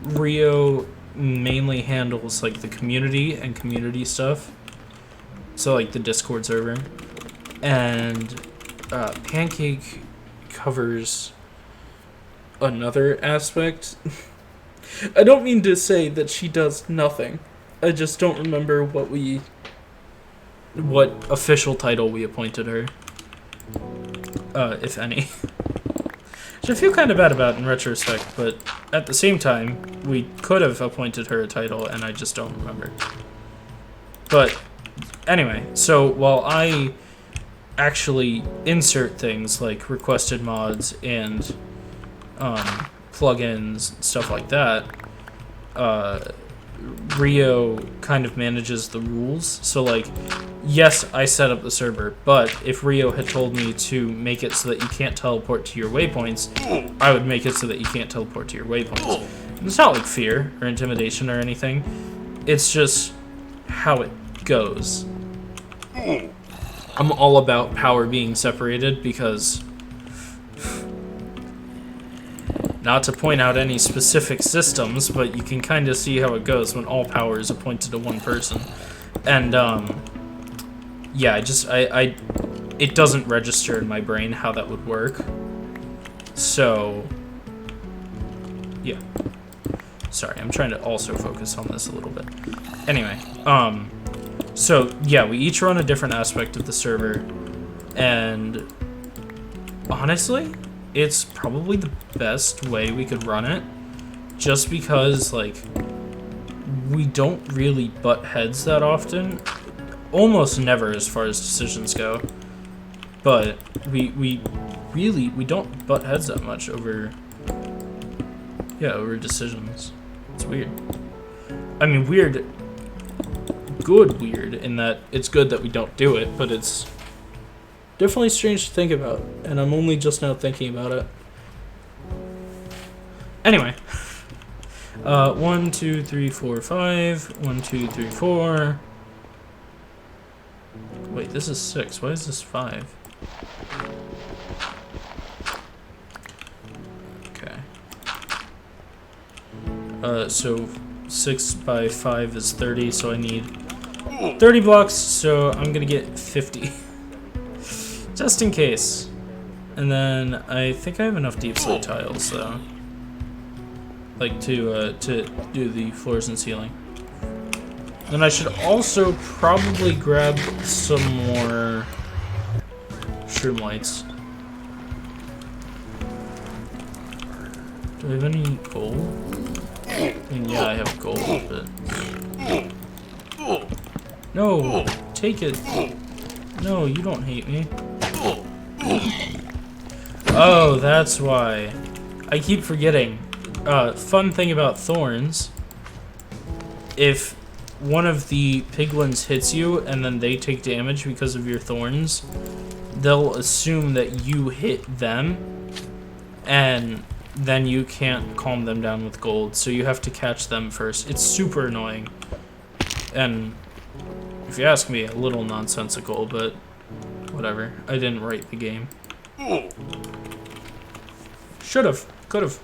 Rio mainly handles like the community and community stuff, so like the Discord server, and Pancake covers another aspect. I don't mean to say that she does nothing. I just don't remember what official title we appointed her, if any. Which I feel kind of bad about in retrospect, but at the same time, we could have appointed her a title, and I just don't remember. But anyway, so while I actually insert things like requested mods and plugins, stuff like that, Rio kind of manages the rules. So like, yes, I set up the server, but if Rio had told me to make it so that you can't teleport to your waypoints, I would make it so that you can't teleport to your waypoints. And it's not like fear or intimidation or anything. It's just how it goes. I'm all about power being separated because, not to point out any specific systems, but you can kind of see how it goes when all power is appointed to one person. And, yeah, it doesn't register in my brain how that would work. So, yeah. Sorry, I'm trying to also focus on this a little bit. Anyway, so, yeah, we each run a different aspect of the server, and honestly, it's probably the best way we could run it, just because, like, we don't really butt heads that often. Almost never as far as decisions go. But we don't butt heads that much over decisions. It's weird. I mean, weird, good weird, in that it's good that we don't do it, but it's definitely strange to think about, and I'm only just now thinking about it. Anyway. 1, 2, 3, 4, 5. 1, 2, 3, 4. Wait, this is 6. Why is this 5? Okay. So 6 by 5 is 30, so I need 30 blocks, so I'm gonna get 50. Just in case. And then I think I have enough deep slate tiles, though. Like to do the floors and ceiling. Then I should also probably grab some more shroom lights. Do I have any gold? I mean, yeah, I have gold, but... No! Take it! No, you don't hate me. Oh, that's why. I keep forgetting. Fun thing about thorns. If one of the piglins hits you and then they take damage because of your thorns, they'll assume that you hit them, and then you can't calm them down with gold, so you have to catch them first. It's super annoying. And if you ask me, a little nonsensical, but whatever. I didn't write the game. Should've. Could've.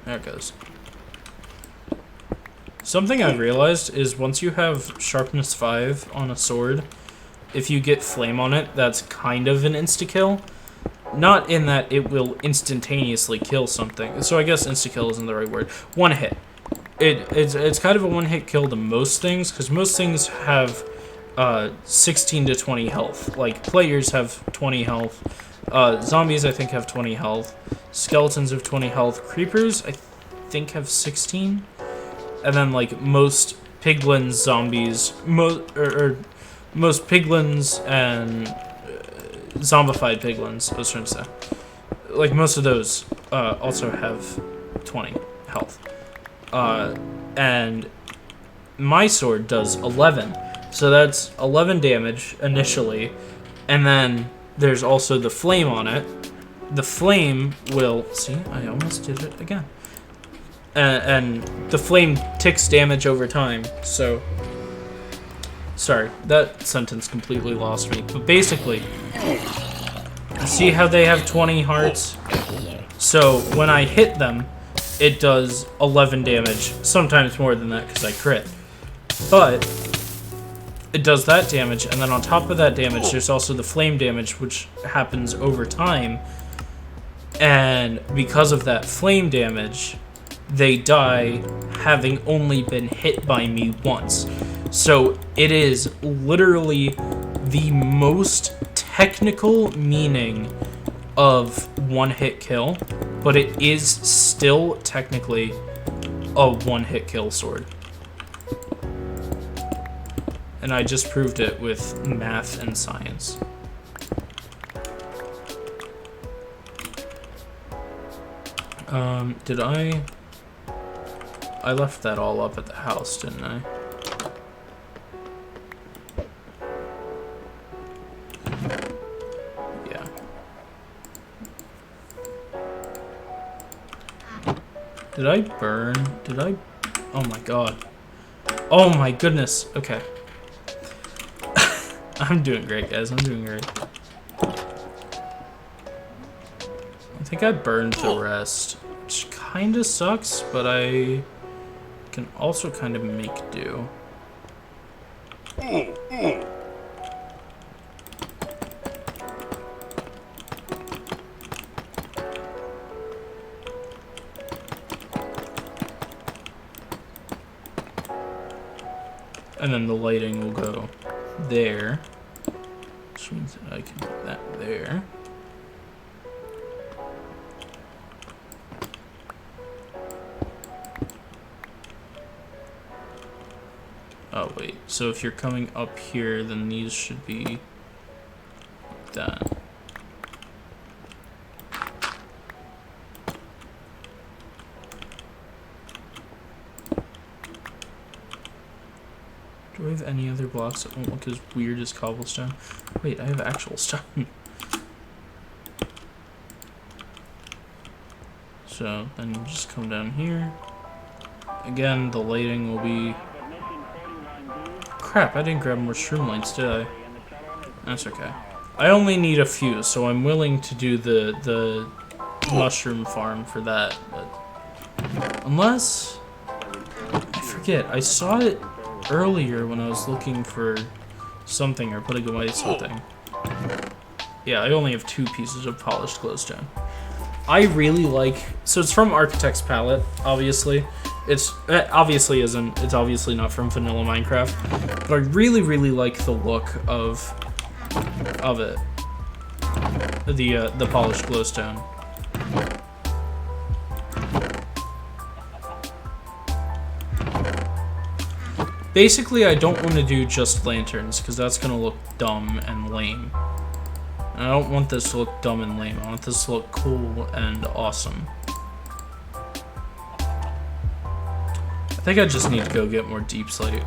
There it goes. Something I've realized is once you have sharpness 5 on a sword, if you get flame on it, that's kind of an insta-kill. Not in that it will instantaneously kill something. So I guess insta-kill isn't the right word. One hit. It's kind of a one-hit kill to most things, because most things have 16 to 20 health. Like, players have 20 health. Zombies, I think, have 20 health. Skeletons have 20 health. Creepers, I think, have 16. And then, like, most piglins, zombies, most piglins and zombified piglins, I was trying to say. Like, most of those also have 20 health. And my sword does 11. So that's 11 damage initially. And then there's also the flame on it. The flame will... See, I almost did it again. And the flame ticks damage over time, so... Sorry, that sentence completely lost me. But basically, see how they have 20 hearts? So when I hit them, it does 11 damage. Sometimes more than that because I crit. But it does that damage, and then on top of that damage, there's also the flame damage, which happens over time. And because of that flame damage, they die having only been hit by me once. So it is literally the most technical meaning of one-hit kill, but it is still technically a one-hit kill sword. And I just proved it with math and science. Did I left that all up at the house, didn't I? Yeah. Did I burn? Did I? Oh my god. Oh my goodness. Okay. I'm doing great, guys. I'm doing great. I think I burned the rest, which kind of sucks, but I can also kind of make do. And then the lighting will go there, which means that I can put that there. Oh wait, so if you're coming up here, then these should be like that. Do I have any other blocks that won't look as weird as cobblestone? Wait, I have actual stone. So then you just come down here. Again, the lighting will be... Crap, I didn't grab more shroom lights, did I? That's okay. I only need a few, so I'm willing to do the mushroom farm for that. But unless... I forget, I saw it earlier when I was looking for something or putting away something. Yeah, I only have 2 pieces of polished glowstone. I really like... So it's from Architect's Palette, obviously. It's obviously isn't. It's obviously not from vanilla Minecraft. But I really, really like the look of it. The polished glowstone. Basically, I don't want to do just lanterns, because that's going to look dumb and lame. And I don't want this to look dumb and lame. I want this to look cool and awesome. I think I just need to go get more deep slate,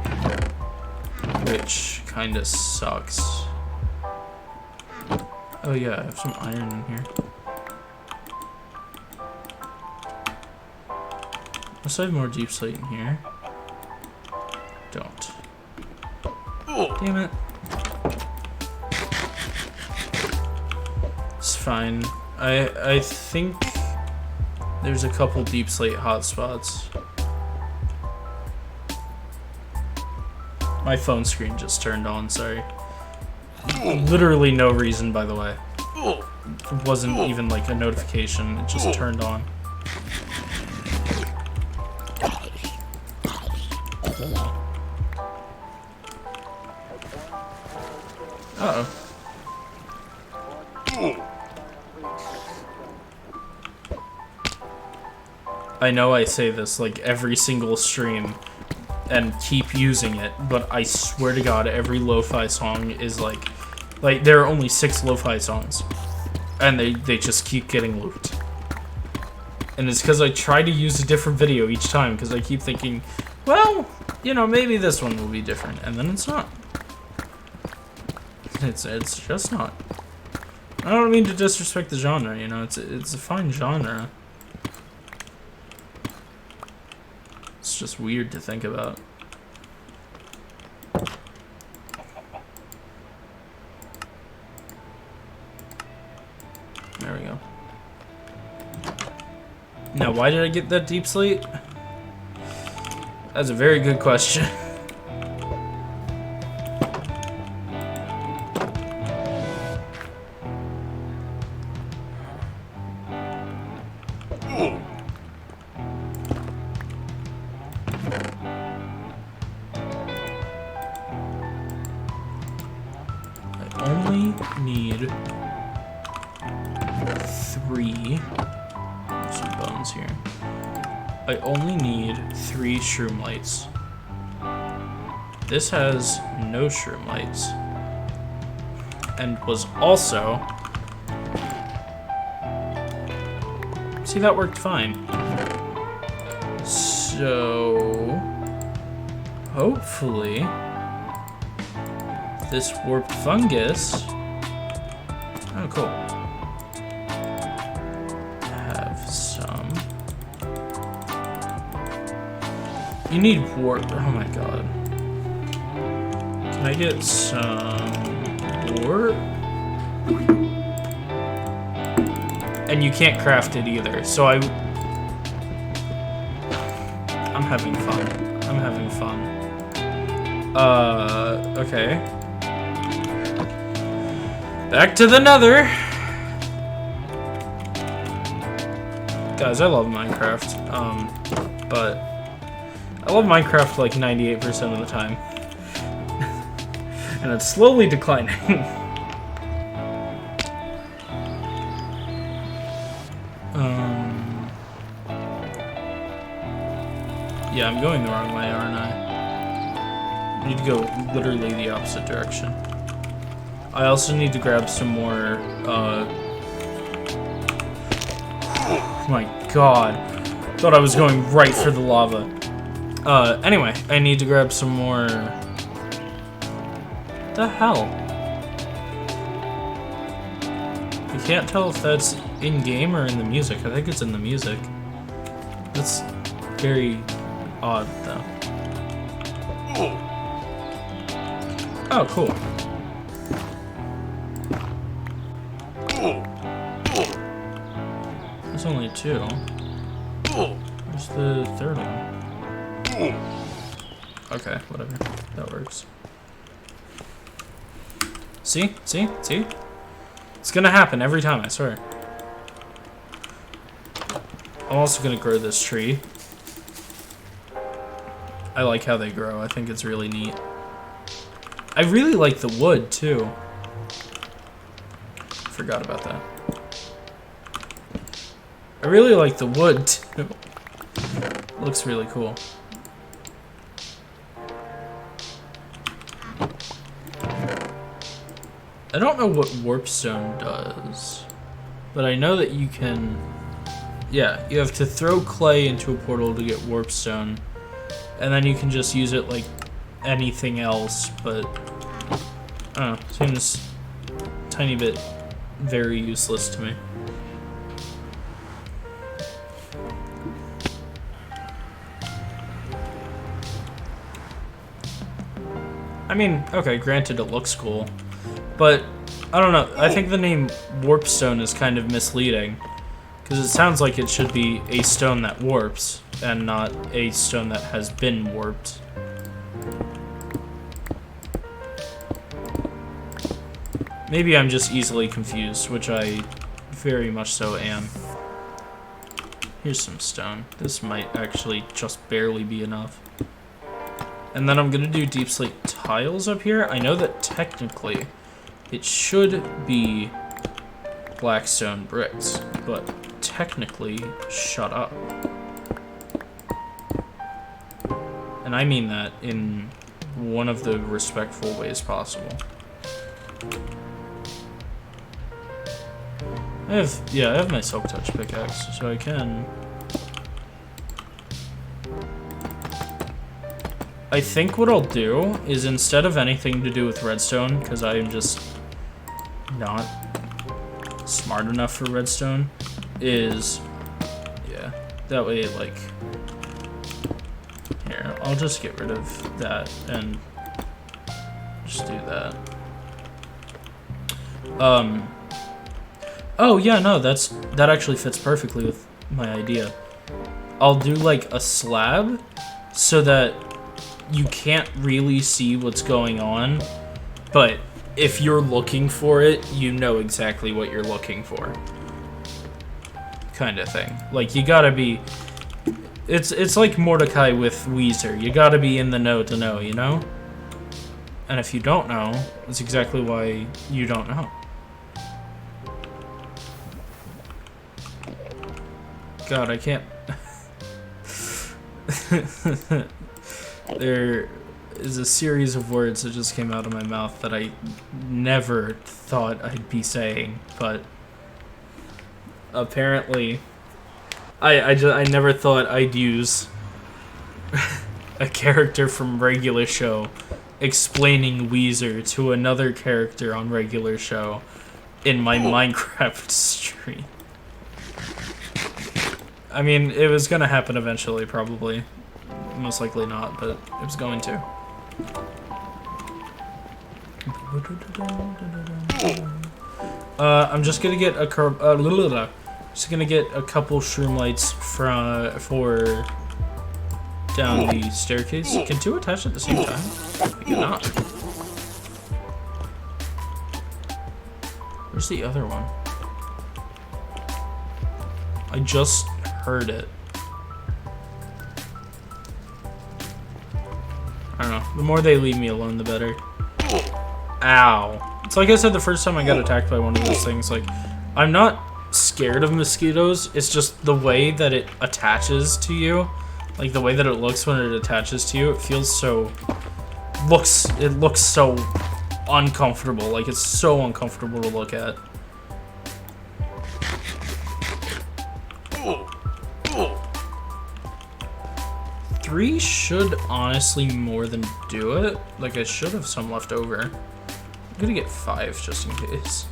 which kind of sucks. Oh yeah, I have some iron in here. Must I have more deep slate in here? Don't. Damn it. It's fine. I think there's a couple deep slate hotspots. My phone screen just turned on, sorry. Literally no reason, by the way. It wasn't even like a notification, it just turned on. Uh-oh. I know I say this like every single stream and keep using it, but I swear to God, every lo-fi song is like there are only 6 lo-fi songs, and they just keep getting looped. And it's because I try to use a different video each time, because I keep thinking, well, you know, maybe this one will be different, and then it's not. It's just not. I don't mean to disrespect the genre, you know, it's a fine genre. It's just weird to think about. There we go. Now, why did I get that deep slate? That's a very good question. Need 3. There's some bones here. I only need 3 shroom lights. This has no shroom lights, and was also. See, that worked fine. So hopefully this warped fungus. Oh, cool. Have some. You need warp. Oh my god. Can I get some warp? And you can't craft it either. So I'm having fun. I'm having fun. Okay. Back to the nether. Guys, I love Minecraft. But I love Minecraft like 98% of the time. And it's slowly declining. Yeah, I'm going the wrong way, aren't I? I need to go literally the opposite direction. I also need to grab some more, oh my god. Thought I was going right for the lava. Anyway, I need to grab some more. What the hell? I can't tell if that's in-game or in the music. I think it's in the music. That's very odd, though. Oh, cool. There's only 2. Where's the 3rd one? Okay, whatever. That works. See? See? See? It's gonna happen every time, I swear. I'm also gonna grow this tree. I like how they grow. I think it's really neat. I really like the wood, too. Forgot about that. I really like the wood, too. Looks really cool. I don't know what warpstone does, but I know that you can. Yeah, you have to throw clay into a portal to get warpstone, and then you can just use it like anything else, but I don't know, seems a tiny bit very useless to me. I mean, okay, granted it looks cool, but I don't know, I think the name warpstone is kind of misleading, because it sounds like it should be a stone that warps, and not a stone that has been warped. Maybe I'm just easily confused, which I very much so am. Here's some stone. This might actually just barely be enough. And then I'm gonna do deep slate tiles up here. I know that technically it should be blackstone bricks, but technically, shut up. And I mean that in one of the respectful ways possible. I have my silk touch pickaxe, so I can. I think what I'll do is, instead of anything to do with redstone, because I am just not smart enough for redstone, is, yeah, that way, like, here, I'll just get rid of that and just do that. Oh yeah, no, that actually fits perfectly with my idea. I'll do like a slab so that you can't really see what's going on, but if you're looking for it, you know exactly what you're looking for. Kind of thing. Like, you gotta be... It's like Mordecai with Weezer. You gotta be in the know to know, you know? And if you don't know, that's exactly why you don't know. God, I can't... There is a series of words that just came out of my mouth that I never thought I'd be saying, but apparently I never thought I'd use a character from regular show explaining Weezer to another character on regular show in my Minecraft stream. I mean, it was gonna happen eventually, probably. Most likely not, but it was going to. I'm just gonna get a couple shroom lights for down the staircase. Can two attach at the same time? I cannot. Where's the other one? I just heard it. I don't know. The more they leave me alone, the better. Ow. It's like I said the first time I got attacked by one of those things. Like, I'm not scared of mosquitoes. It's just the way that it attaches to you. Like, the way that it looks when it attaches to you. It feels so... It looks so uncomfortable. Like, it's so uncomfortable to look at. Three should honestly more than do it. Like, I should have some left over. I'm gonna get 5 just in case.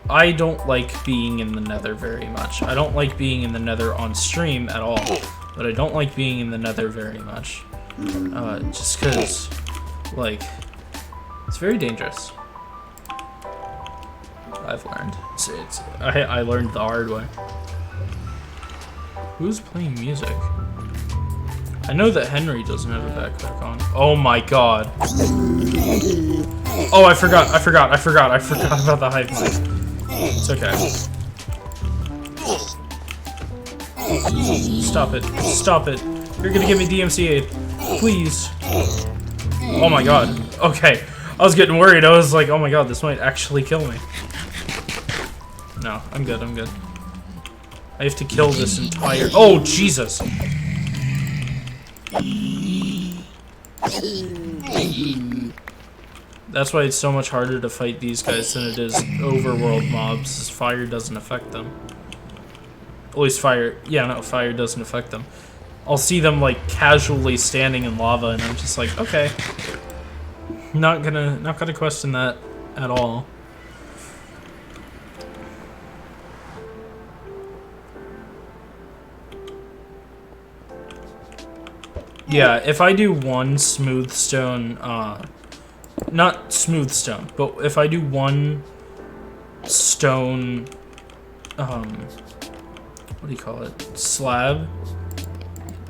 I don't like being in the nether very much. I don't like being in the nether on stream at all. But I don't like being in the nether very much. Just because, like, it's very dangerous. I've learned. I learned the hard way. Who's playing music? I know that Henry doesn't have a backpack on. Oh my god. Oh, I forgot about the hive mind. It's okay. Stop it. Stop it. You're gonna give me DMC aid. Please. Oh my god. Okay. I was getting worried. I was like, oh my god, this might actually kill me. No, I'm good, I'm good. I have to kill this entire... Oh, Jesus! That's why it's so much harder to fight these guys than it is overworld mobs, as fire doesn't affect them. At least fire... Yeah, no, fire doesn't affect them. I'll see them, like, casually standing in lava, and I'm just like, okay. Not gonna question that at all. Yeah, if I do one smooth stone, not smooth stone, but if I do one stone, what do you call it? Slab,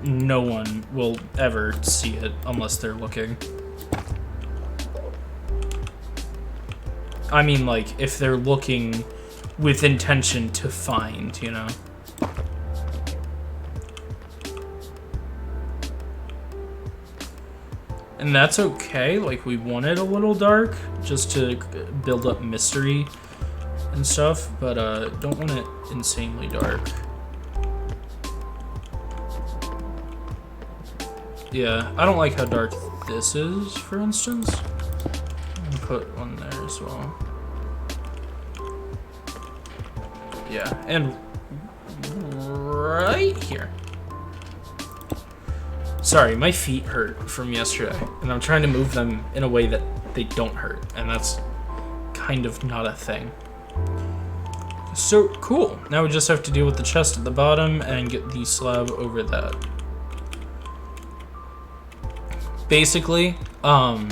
no one will ever see it unless they're looking. I mean, like, if they're looking with intention to find, you know? And that's okay, like, we want it a little dark, just to build up mystery and stuff, but, don't want it insanely dark. Yeah, I don't like how dark this is, for instance. I'm gonna put one there as well. Yeah, and right here. Sorry, my feet hurt from yesterday, and I'm trying to move them in a way that they don't hurt, and that's kind of not a thing. So, cool. Now we just have to deal with the chest at the bottom and get the slab over that. Basically, I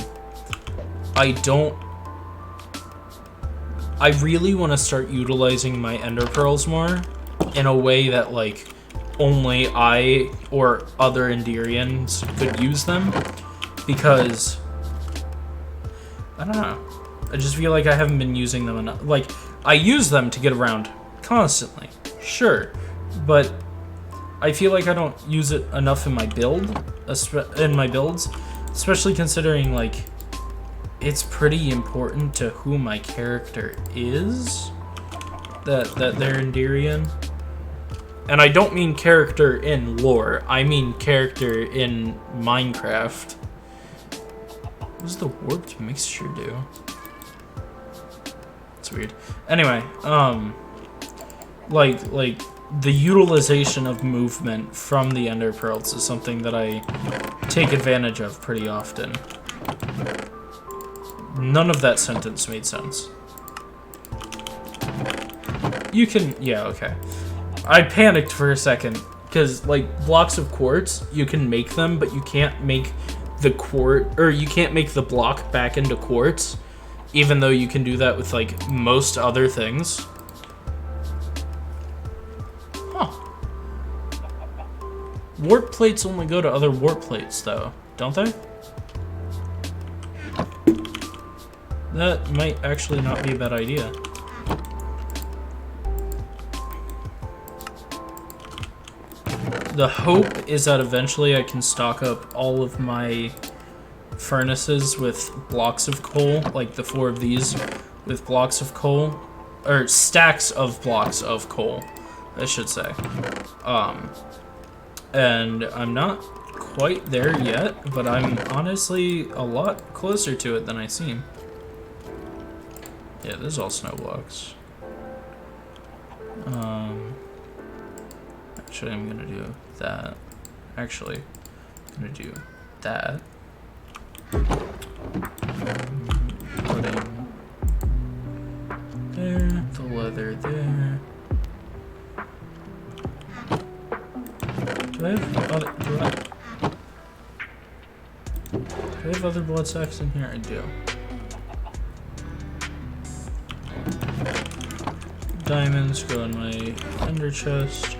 really want to start utilizing my ender pearls more in a way that, like, only I or other Enderians could use them, because I don't know, I just feel like I haven't been using them enough. Like, I use them to get around constantly, sure, but I feel like I don't use it enough in my builds, especially considering, like, it's pretty important to who my character is that they're Enderian. And I don't mean character in lore, I mean character in Minecraft. What does the warped mixture do? It's weird. Anyway, like the utilization of movement from the ender pearls is something that I take advantage of pretty often. None of that sentence made sense. You can, yeah, okay. I panicked for a second, because, like, blocks of quartz, you can make them, but you can't make the you can't make the block back into quartz, even though you can do that with, like, most other things. Huh. Warp plates only go to other warp plates, though, don't they? That might actually not be a bad idea. The hope is that eventually I can stock up all of my furnaces with blocks of coal, like the 4 of these, with blocks of coal, or stacks of blocks of coal, I should say. And I'm not quite there yet, but I'm honestly a lot closer to it than I seem. Yeah, this is all snow blocks. Actually, I'm gonna do that. Actually, I'm gonna do that. Putting there, the leather there. Do I have other blood sacks in here? I do. Diamonds go in my ender chest.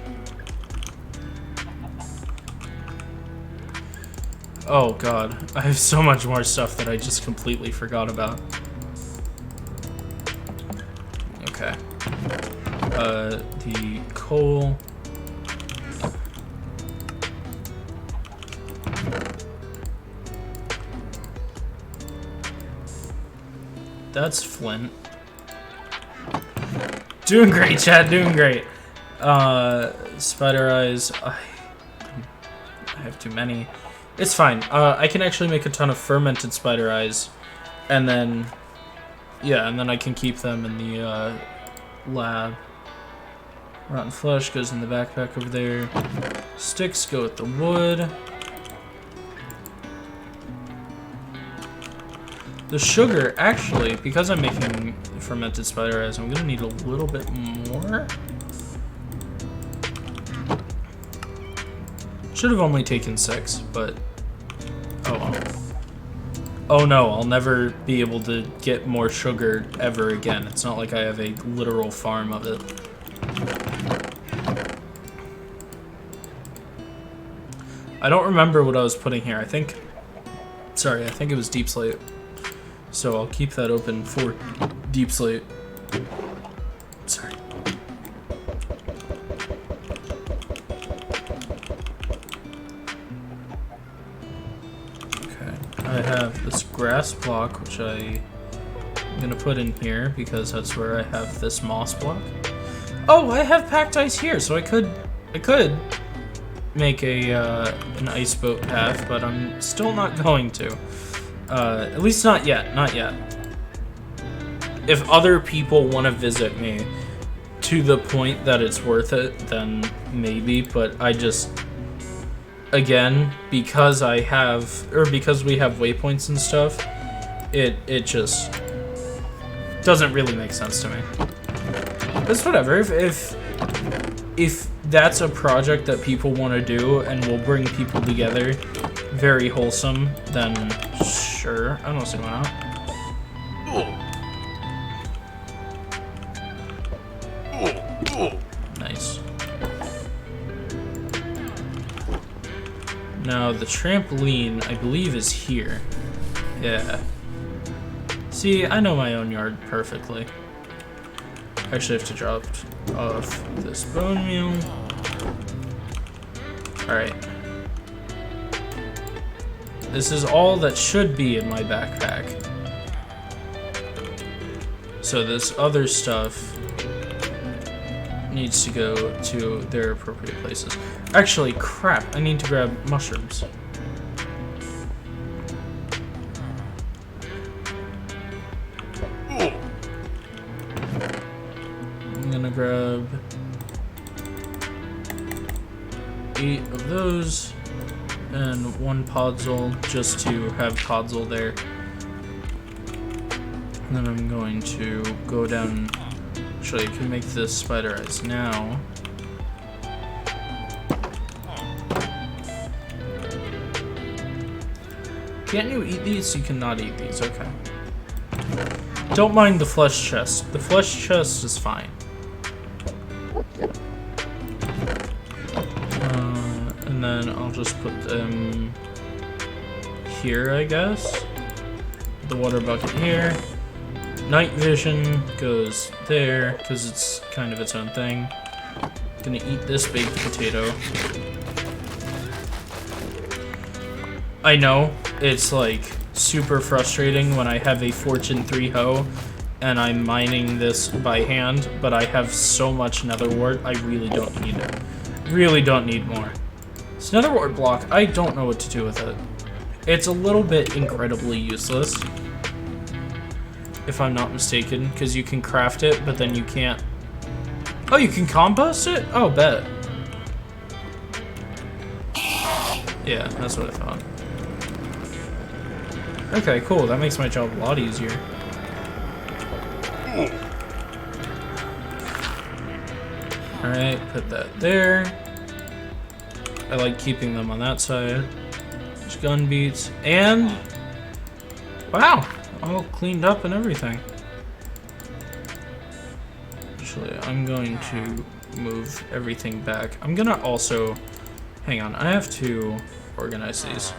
Oh god, I have so much more stuff that I just completely forgot about. Okay. The coal. That's flint. Doing great, Chad, doing great. Spider eyes. I have too many. It's fine. I can actually make a ton of fermented spider eyes, and then, yeah, and then I can keep them in the lab. Rotten flesh goes in the backpack over there. Sticks go with the wood. The sugar, actually, because I'm making fermented spider eyes, I'm gonna need a little bit more. Should have only taken 6, but oh well. Oh no, I'll never be able to get more sugar ever again. It's not like I have a literal farm of it. I don't remember what I was putting here. I think it was deep slate. So I'll keep that open for Deep sleep. Sorry. Okay, I have this grass block, which I'm gonna put in here because that's where I have this moss block. Oh, I have packed ice here, so I could make a an ice boat path, but I'm still not going to. At least not yet. Not yet. If other people want to visit me to the point that it's worth it, then maybe. But I just, again, because we have waypoints and stuff, it just doesn't really make sense to me. It's whatever. If that's a project that people want to do and will bring people together, very wholesome, then sure. I don't see why not. Nice. Now the trampoline, I believe, is here. Yeah. See, I know my own yard perfectly. Actually, I have to drop off this bone meal. Alright. This is all that should be in my backpack. So this other stuff needs to go to their appropriate places. Actually, crap, I need to grab mushrooms. I'm gonna grab 8 of those and 1 podzol just to have podzol there. And then I'm going to go down. Actually, I can make this spider eyes now. Can't you eat these? You cannot eat these. Okay. Don't mind the flesh chest. The flesh chest is fine. And then I'll just put them here, I guess. The water bucket here. Night vision goes there, because it's kind of its own thing. Gonna eat this baked potato. I know, it's like super frustrating when I have a Fortune 3 hoe and I'm mining this by hand, but I have so much nether wart, I really don't need it. Really don't need more. This nether wart block, I don't know what to do with it. It's a little bit incredibly useless, if I'm not mistaken, because you can craft it, but then you can't... Oh, you can compost it? Oh, bet. Yeah, that's what I thought. Okay, cool. That makes my job a lot easier. Alright, put that there. I like keeping them on that side. There's gun beats. And... wow! All cleaned up and everything. Actually, I'm going to move everything back. I'm gonna also... hang on, I have to organize these.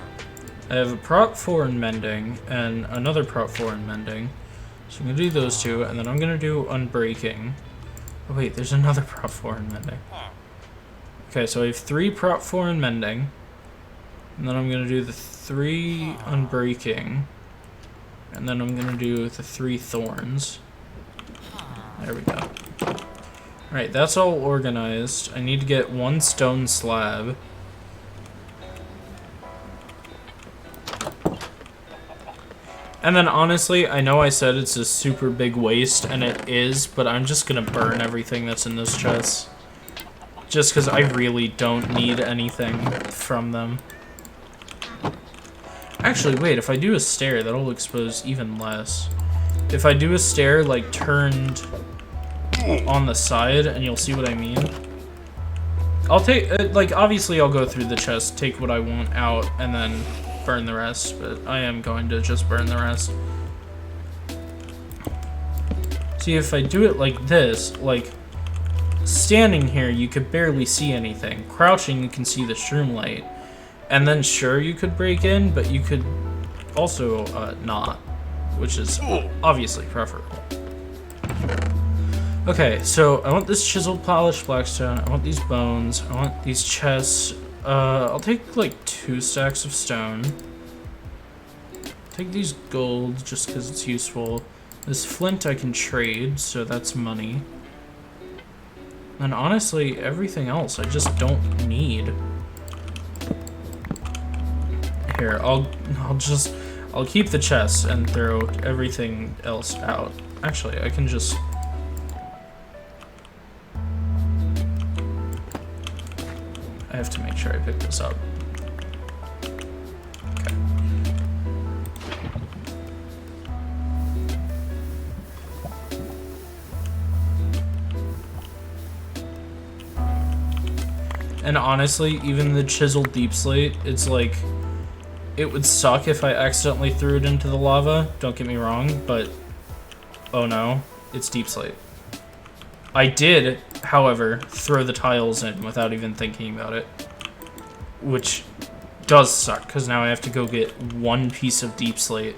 I have a prop 4 in mending and another prop 4 in mending. So I'm gonna do those two, and then I'm gonna do unbreaking. Oh wait, there's another prop 4 in mending. Okay, so I have 3 prop 4 in mending. And then I'm gonna do the 3 unbreaking. And then I'm gonna do the 3 thorns. There we go. Alright, that's all organized. I need to get 1 stone slab. And then honestly, I know I said it's a super big waste, and it is, but I'm just gonna burn everything that's in this chest. Just because I really don't need anything from them. Actually, wait, if I do a stair, that'll expose even less. If I do a stair, like, turned on the side, and you'll see what I mean. I'll take, like, obviously I'll go through the chest, take what I want out, and then burn the rest, but I am going to just burn the rest. See, if I do it like this, like, standing here, you could barely see anything. Crouching, you can see the shroom light. And then, sure, you could break in, but you could also not, which is obviously preferable. Okay, so I want this chiseled polished blackstone. I want these bones. I want these chests. I'll take like 2 stacks of stone. Take these gold just because it's useful. This flint I can trade, so that's money. And honestly, everything else I just don't need. Here, I'll keep the chests and throw everything else out. Actually, I can just. I have to make sure I pick this up. Okay. And honestly, even the chiseled deep slate, it's like, it would suck if I accidentally threw it into the lava, don't get me wrong, but oh no, it's deep slate. I did, however, throw the tiles in without even thinking about it, which does suck, because now I have to go get 1 piece of deep slate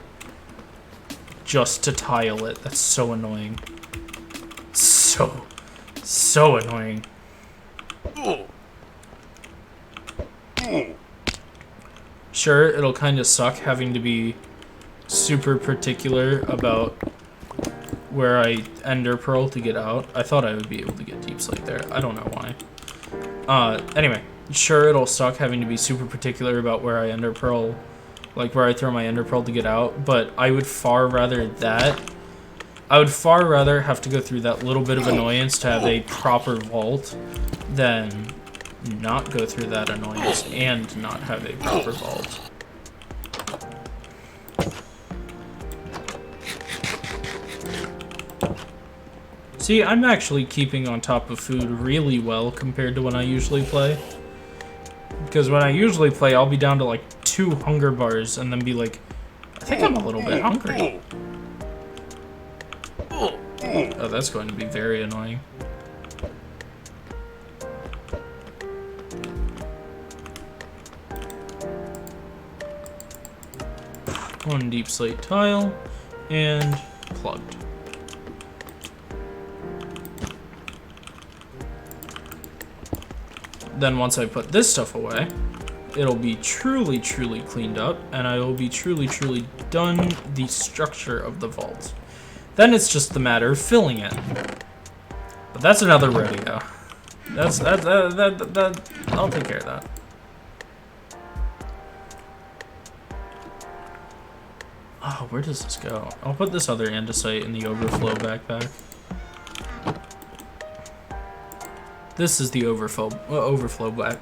just to tile it. That's so annoying. So annoying. Sure, it'll kind of suck having to be super particular about where I ender pearl to get out. I thought I would be able to get deep slate there. I don't know why. Anyway, sure, it'll suck having to be super particular about where I ender pearl, like where I throw my ender pearl to get out, but I would far rather that. I would far rather have to go through that little bit of annoyance to have a proper vault than not go through that annoyance and not have a proper vault. See, I'm actually keeping on top of food really well compared to when I usually play. Because when I usually play, I'll be down to like 2 hunger bars and then be like, I think I'm a little bit hungry. Oh, that's going to be very annoying. One deep slate tile, and plugged. Then once I put this stuff away, it'll be truly cleaned up, and I will be truly done the structure of the vault. Then it's just the matter of filling it. But that's another rodeo. That I'll take care of that. Oh, where does this go? I'll put this other andesite in the overflow backpack. This is the overflow back.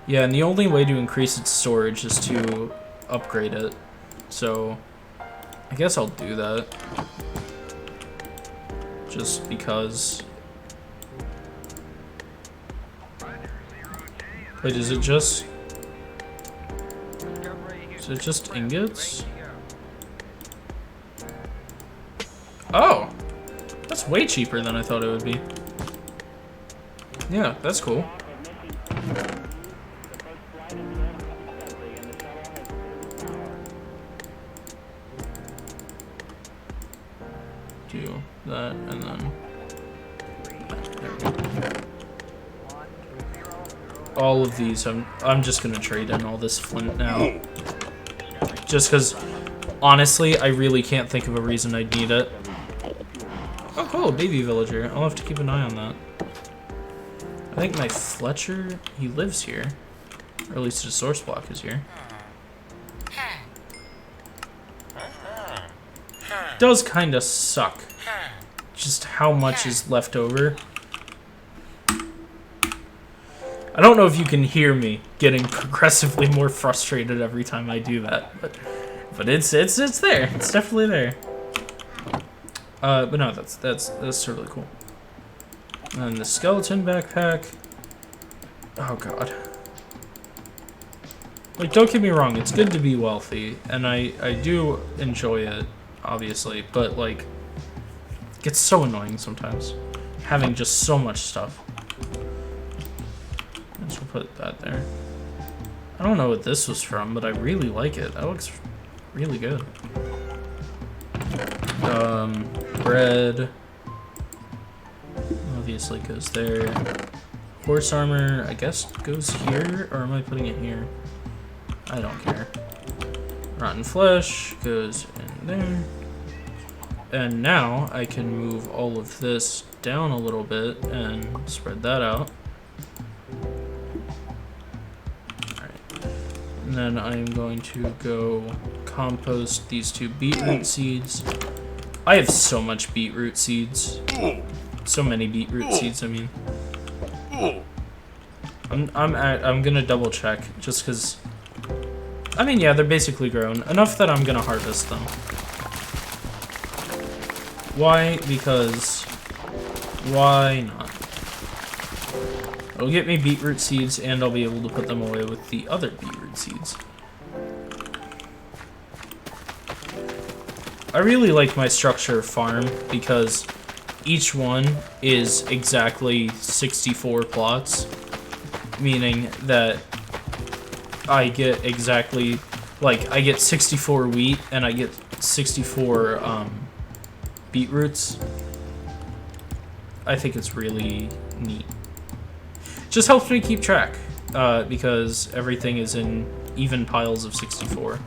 Yeah, and the only way to increase its storage is to upgrade it. So, I guess I'll do that. Just because. Wait, is it just ingots? Oh! That's way cheaper than I thought it would be. Yeah, that's cool. Do that and then there we go. All of these, I'm just gonna trade in all this flint now. Just because, honestly, I really can't think of a reason I'd need it. Oh, cool, baby villager. I'll have to keep an eye on that. I think my Fletcher, he lives here. Or at least his source block is here. Does kind of suck. Just how much is left over. I don't know if you can hear me getting progressively more frustrated every time I do that, but it's there. It's definitely there. But no, that's totally cool. And the skeleton backpack. Oh god. Like, don't get me wrong, it's good to be wealthy, and I do enjoy it, obviously, but like, it gets so annoying sometimes, having just so much stuff. So we'll put that there. I don't know what this was from, but I really like it. That looks really good. Bread obviously goes there. Horse armor, I guess, goes here, or am I putting it here? I don't care. Rotten flesh goes in there. And now I can move all of this down a little bit and spread that out. Alright. And then I'm going to go compost these 2 beetroot seeds. I have so much beetroot seeds. So many beetroot seeds, I mean. I'm gonna double check, just because... I mean, yeah, they're basically grown. Enough that I'm gonna harvest them. Why? Because... why not? It'll get me beetroot seeds, and I'll be able to put them away with the other beetroot seeds. I really like my structure farm, because each one is exactly 64 plots, meaning that I get exactly, like, I get 64 wheat, and I get 64, beetroots. I think it's really neat. Just helps me keep track, because everything is in even piles of 64.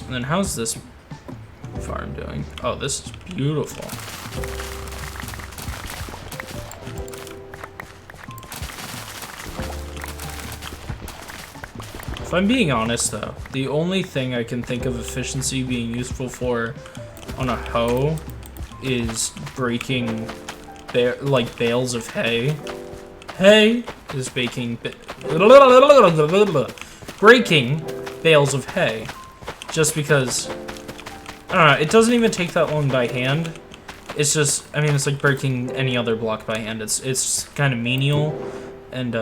And then how's this farm doing? Oh, this is beautiful. If I'm being honest, though, the only thing I can think of efficiency being useful for on a hoe is breaking bales of hay. Hay is breaking bales of hay. Just because, I don't know, it doesn't even take that long by hand. It's just, I mean, it's like breaking any other block by hand. It's kind of menial, and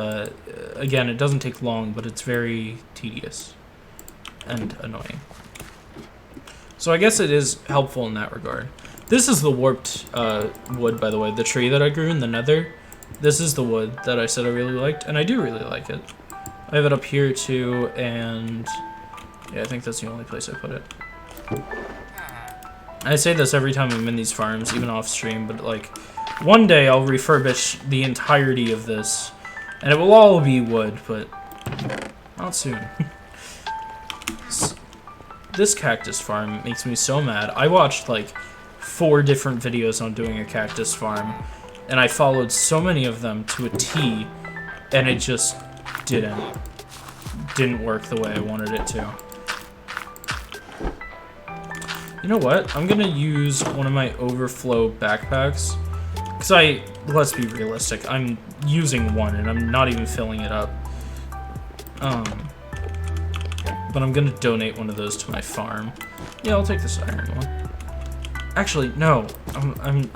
again, it doesn't take long, but it's very tedious and annoying. So I guess it is helpful in that regard. This is the warped wood, by the way, the tree that I grew in the nether. This is the wood that I said I really liked, and I do really like it. I have it up here too, and yeah, I think that's the only place I put it. I say this every time I'm in these farms, even off stream, but like, one day I'll refurbish the entirety of this, and it will all be wood, but not soon. This cactus farm makes me so mad. I watched like 4 different videos on doing a cactus farm, and I followed so many of them to a T, and it just didn't work the way I wanted it to. You know what? I'm gonna use one of my overflow backpacks, because let's be realistic, I'm using one and I'm not even filling it up. But I'm gonna donate one of those to my farm. Yeah, I'll take this iron one. Actually, no, I'm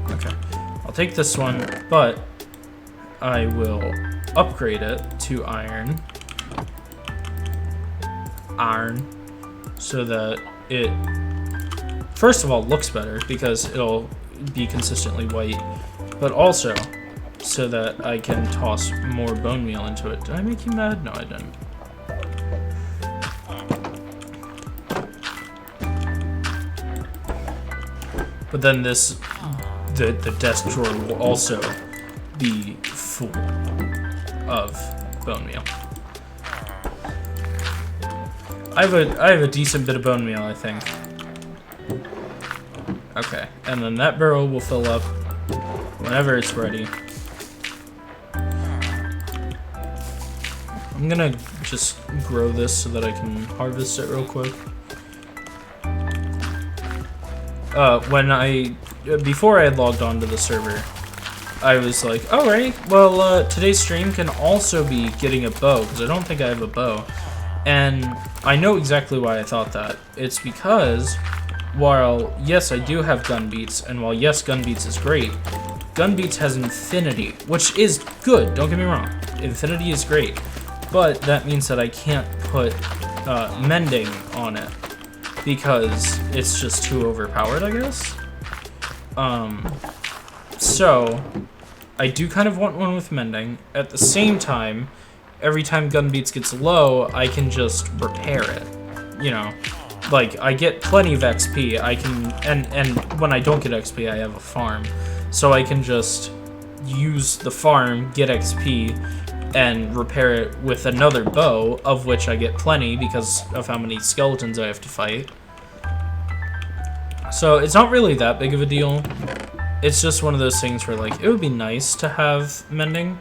okay. I'll take this one, but I will upgrade it to iron, so that it, first of all, looks better because it'll be consistently white, but also so that I can toss more bone meal into it. Did I make you mad? No, I didn't. But then this, the desk drawer will also be full of bone meal. I have a decent bit of bone meal, I think. Okay, and then that barrel will fill up whenever it's ready. I'm gonna just grow this so that I can harvest it real quick. Before I had logged on to the server, I was like, alright, well, today's stream can also be getting a bow, because I don't think I have a bow. And I know exactly why I thought that. It's because, while, yes, I do have gun beats, and while, yes, gun beats is great, gun beats has infinity, which is good, don't get me wrong. Infinity is great, but that means that I can't put mending on it, because it's just too overpowered, I guess. So I do kind of want one with mending. At the same time, every time gun beats gets low, I can just repair it. You know, like, I get plenty of XP. I can, and when I don't get XP, I have a farm. So I can just use the farm, get XP, and repair it with another bow, of which I get plenty because of how many skeletons I have to fight. So it's not really that big of a deal. It's just one of those things where, like, it would be nice to have mending,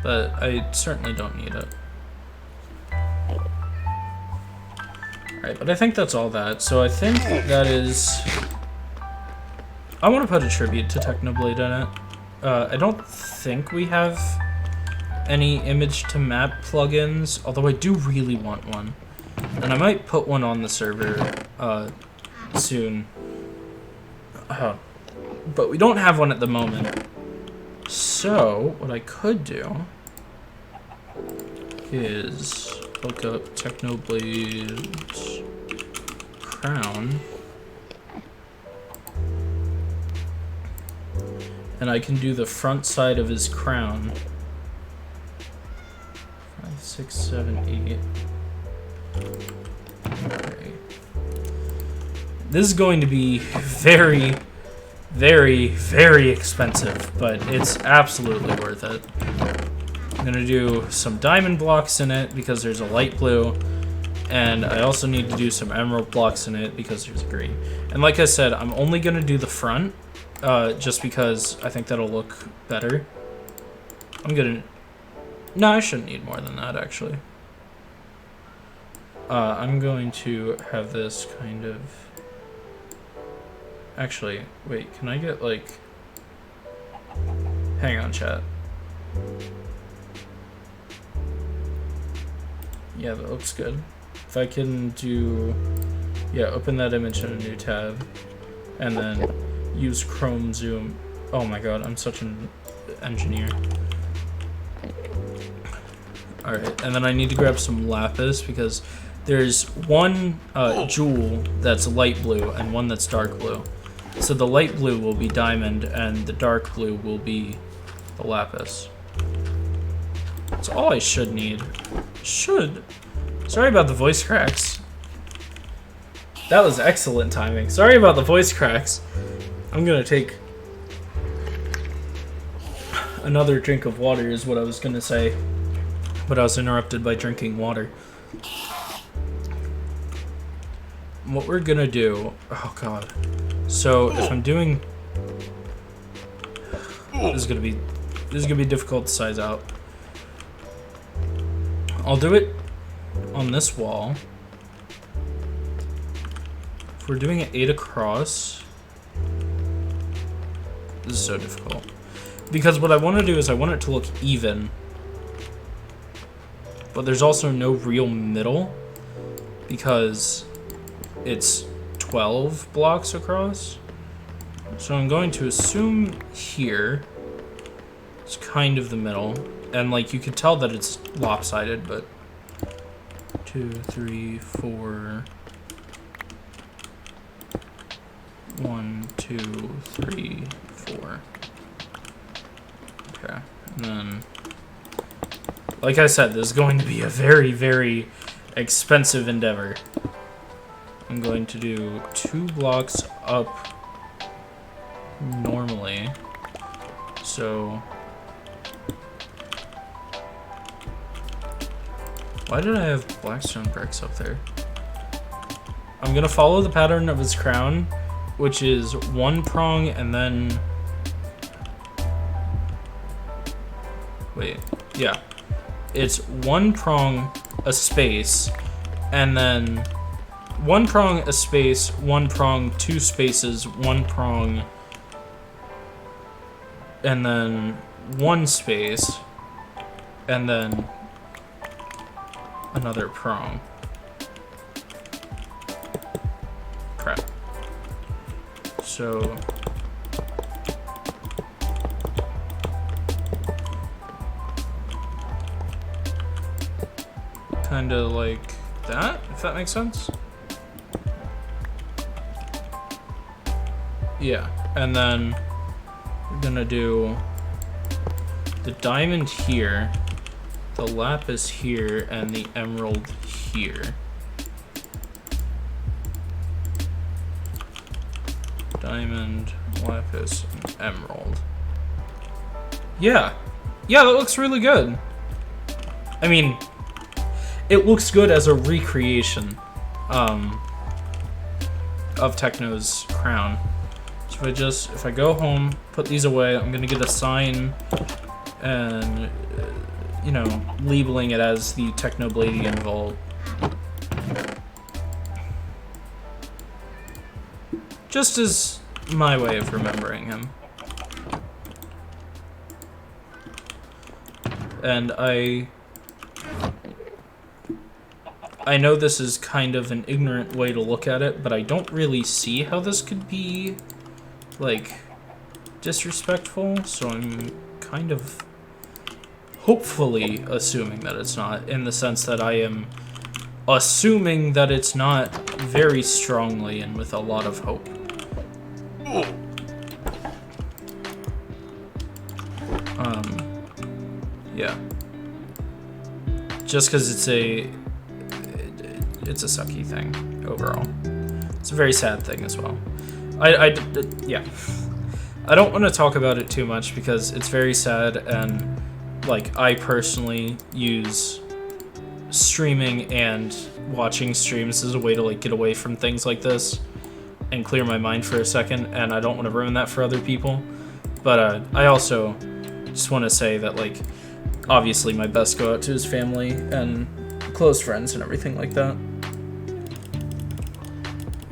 but I certainly don't need it. Alright, but I think that's all that. So I think that is... I want to put a tribute to Technoblade in it. I don't think we have any image to map plugins, although I do really want one. And I might put one on the server soon. But we don't have one at the moment. So, what I could do is look up Technoblade's crown. And I can do the front side of his crown. 5, 6, 7, 8. Okay. This is going to be very, very, very expensive, but it's absolutely worth it. I'm gonna do some diamond blocks in it because there's a light blue, and I also need to do some emerald blocks in it because there's a green. And like I said, I'm only gonna do the front, just because I think that'll look better. No, I shouldn't need more than that, actually. I'm going to have this kind of... Actually, wait, can I get, like... Hang on, chat. Yeah, that looks good. If I can do... Yeah, open that image in a new tab. And then use Chrome Zoom. Oh my god, I'm such an engineer. Alright, and then I need to grab some lapis because there's one jewel that's light blue and one that's dark blue. So the light blue will be diamond and the dark blue will be the lapis. That's all I should need. Sorry about the voice cracks. That was excellent timing. Sorry about the voice cracks. I'm gonna take another drink of water is what I was gonna say. But I was interrupted by drinking water. What we're gonna do... Oh god. So if I'm doing... This is gonna be difficult to size out. I'll do it on this wall. If we're doing it 8 across... This is so difficult. Because what I want to do is I want it to look even. But there's also no real middle. Because it's 12 blocks across. So I'm going to assume here it's kind of the middle. And like you could tell that it's lopsided, but 2, 3, 4... 1, 2, 3, 4. Okay, and then, like I said, this is going to be a very, very expensive endeavor. I'm going to do 2 blocks up normally. So, why did I have blackstone bricks up there? I'm gonna follow the pattern of his crown, which is 1 prong and then... Wait, yeah. It's 1 prong, a space, and then 1 prong, a space, 1 prong, 2 spaces, 1 prong, and then 1 space, and then another prong. Crap. So kind of like that, if that makes sense. Yeah, and then we're gonna do the diamond here, the lapis here, and the emerald here. diamond, lapis, and emerald. Yeah. Yeah, that looks really good. I mean, it looks good as a recreation of Techno's crown. So if I go home, put these away, I'm gonna get a sign and, you know, labeling it as the Technobladian vault. Just as my way of remembering him. And I know this is kind of an ignorant way to look at it, but I don't really see how this could be, like, disrespectful, so I'm kind of hopefully assuming that it's not, in the sense that I am assuming that it's not very strongly and with a lot of hope. Yeah. Just because it's a sucky thing, overall. It's a very sad thing as well. Yeah. I don't want to talk about it too much because it's very sad, and, like, I personally use streaming and watching streams as a way to, like, get away from things like this and clear my mind for a second, and I don't want to ruin that for other people. But I also just want to say that, like, obviously my best go out to his family and close friends and everything like that.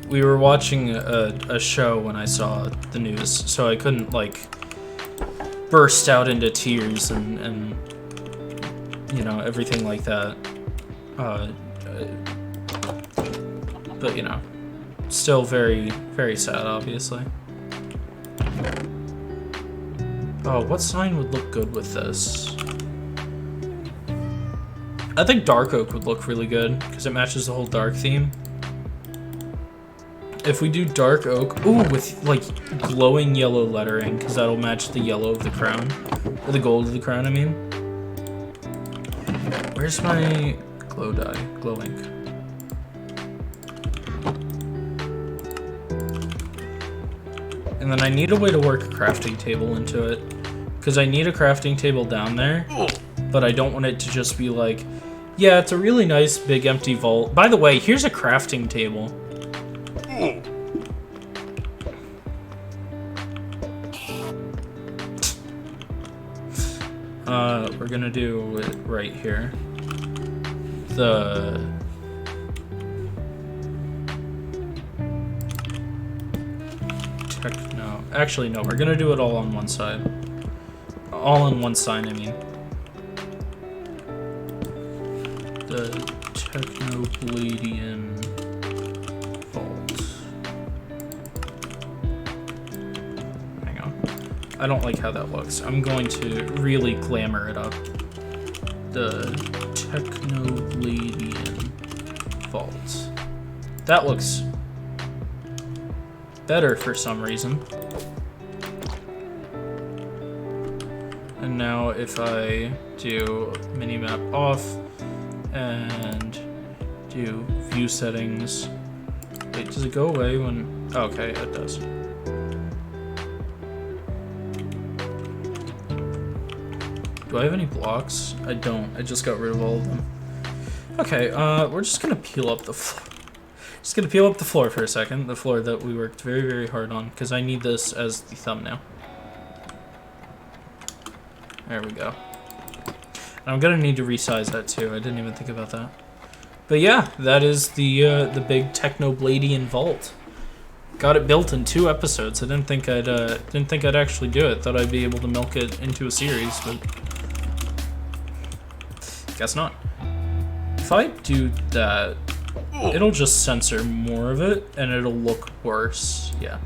We were watching a show when I saw the news, so I couldn't, like, burst out into tears and you know, everything like that. But, you know, still very, very sad, obviously. Oh, what sign would look good with this? I think dark oak would look really good, because it matches the whole dark theme. If we do dark oak, ooh, with, like, glowing yellow lettering, because that'll match the yellow of the crown. Or the gold of the crown, I mean. Where's my glow dye? Glow ink. And then I need a way to work a crafting table into it. Because I need a crafting table down there, but I don't want it to just be like, yeah, it's a really nice big empty vault. By the way, here's a crafting table. We're gonna do it right here. Actually, no, we're gonna do it all on one side. All on one sign, I mean. The Technobladian vault. Hang on. I don't like how that looks. I'm going to really glamour it up. The Technobladian vault. That looks better for some reason. And now if I do minimap off and do view settings. Wait, does it go away when... Okay, it does. Do I have any blocks? I don't. I just got rid of all of them. Okay, we're just gonna peel up the floor. Just gonna peel up the floor for a second. The floor that we worked very, very hard on, because I need this as the thumbnail. There we go. And I'm gonna need to resize that too. I didn't even think about that. But yeah, that is the big Technobladian vault. Got it built in 2 episodes. I didn't think I'd actually do it. Thought I'd be able to milk it into a series, but guess not. If I do that, it'll just censor more of it, and it'll look worse. Yeah.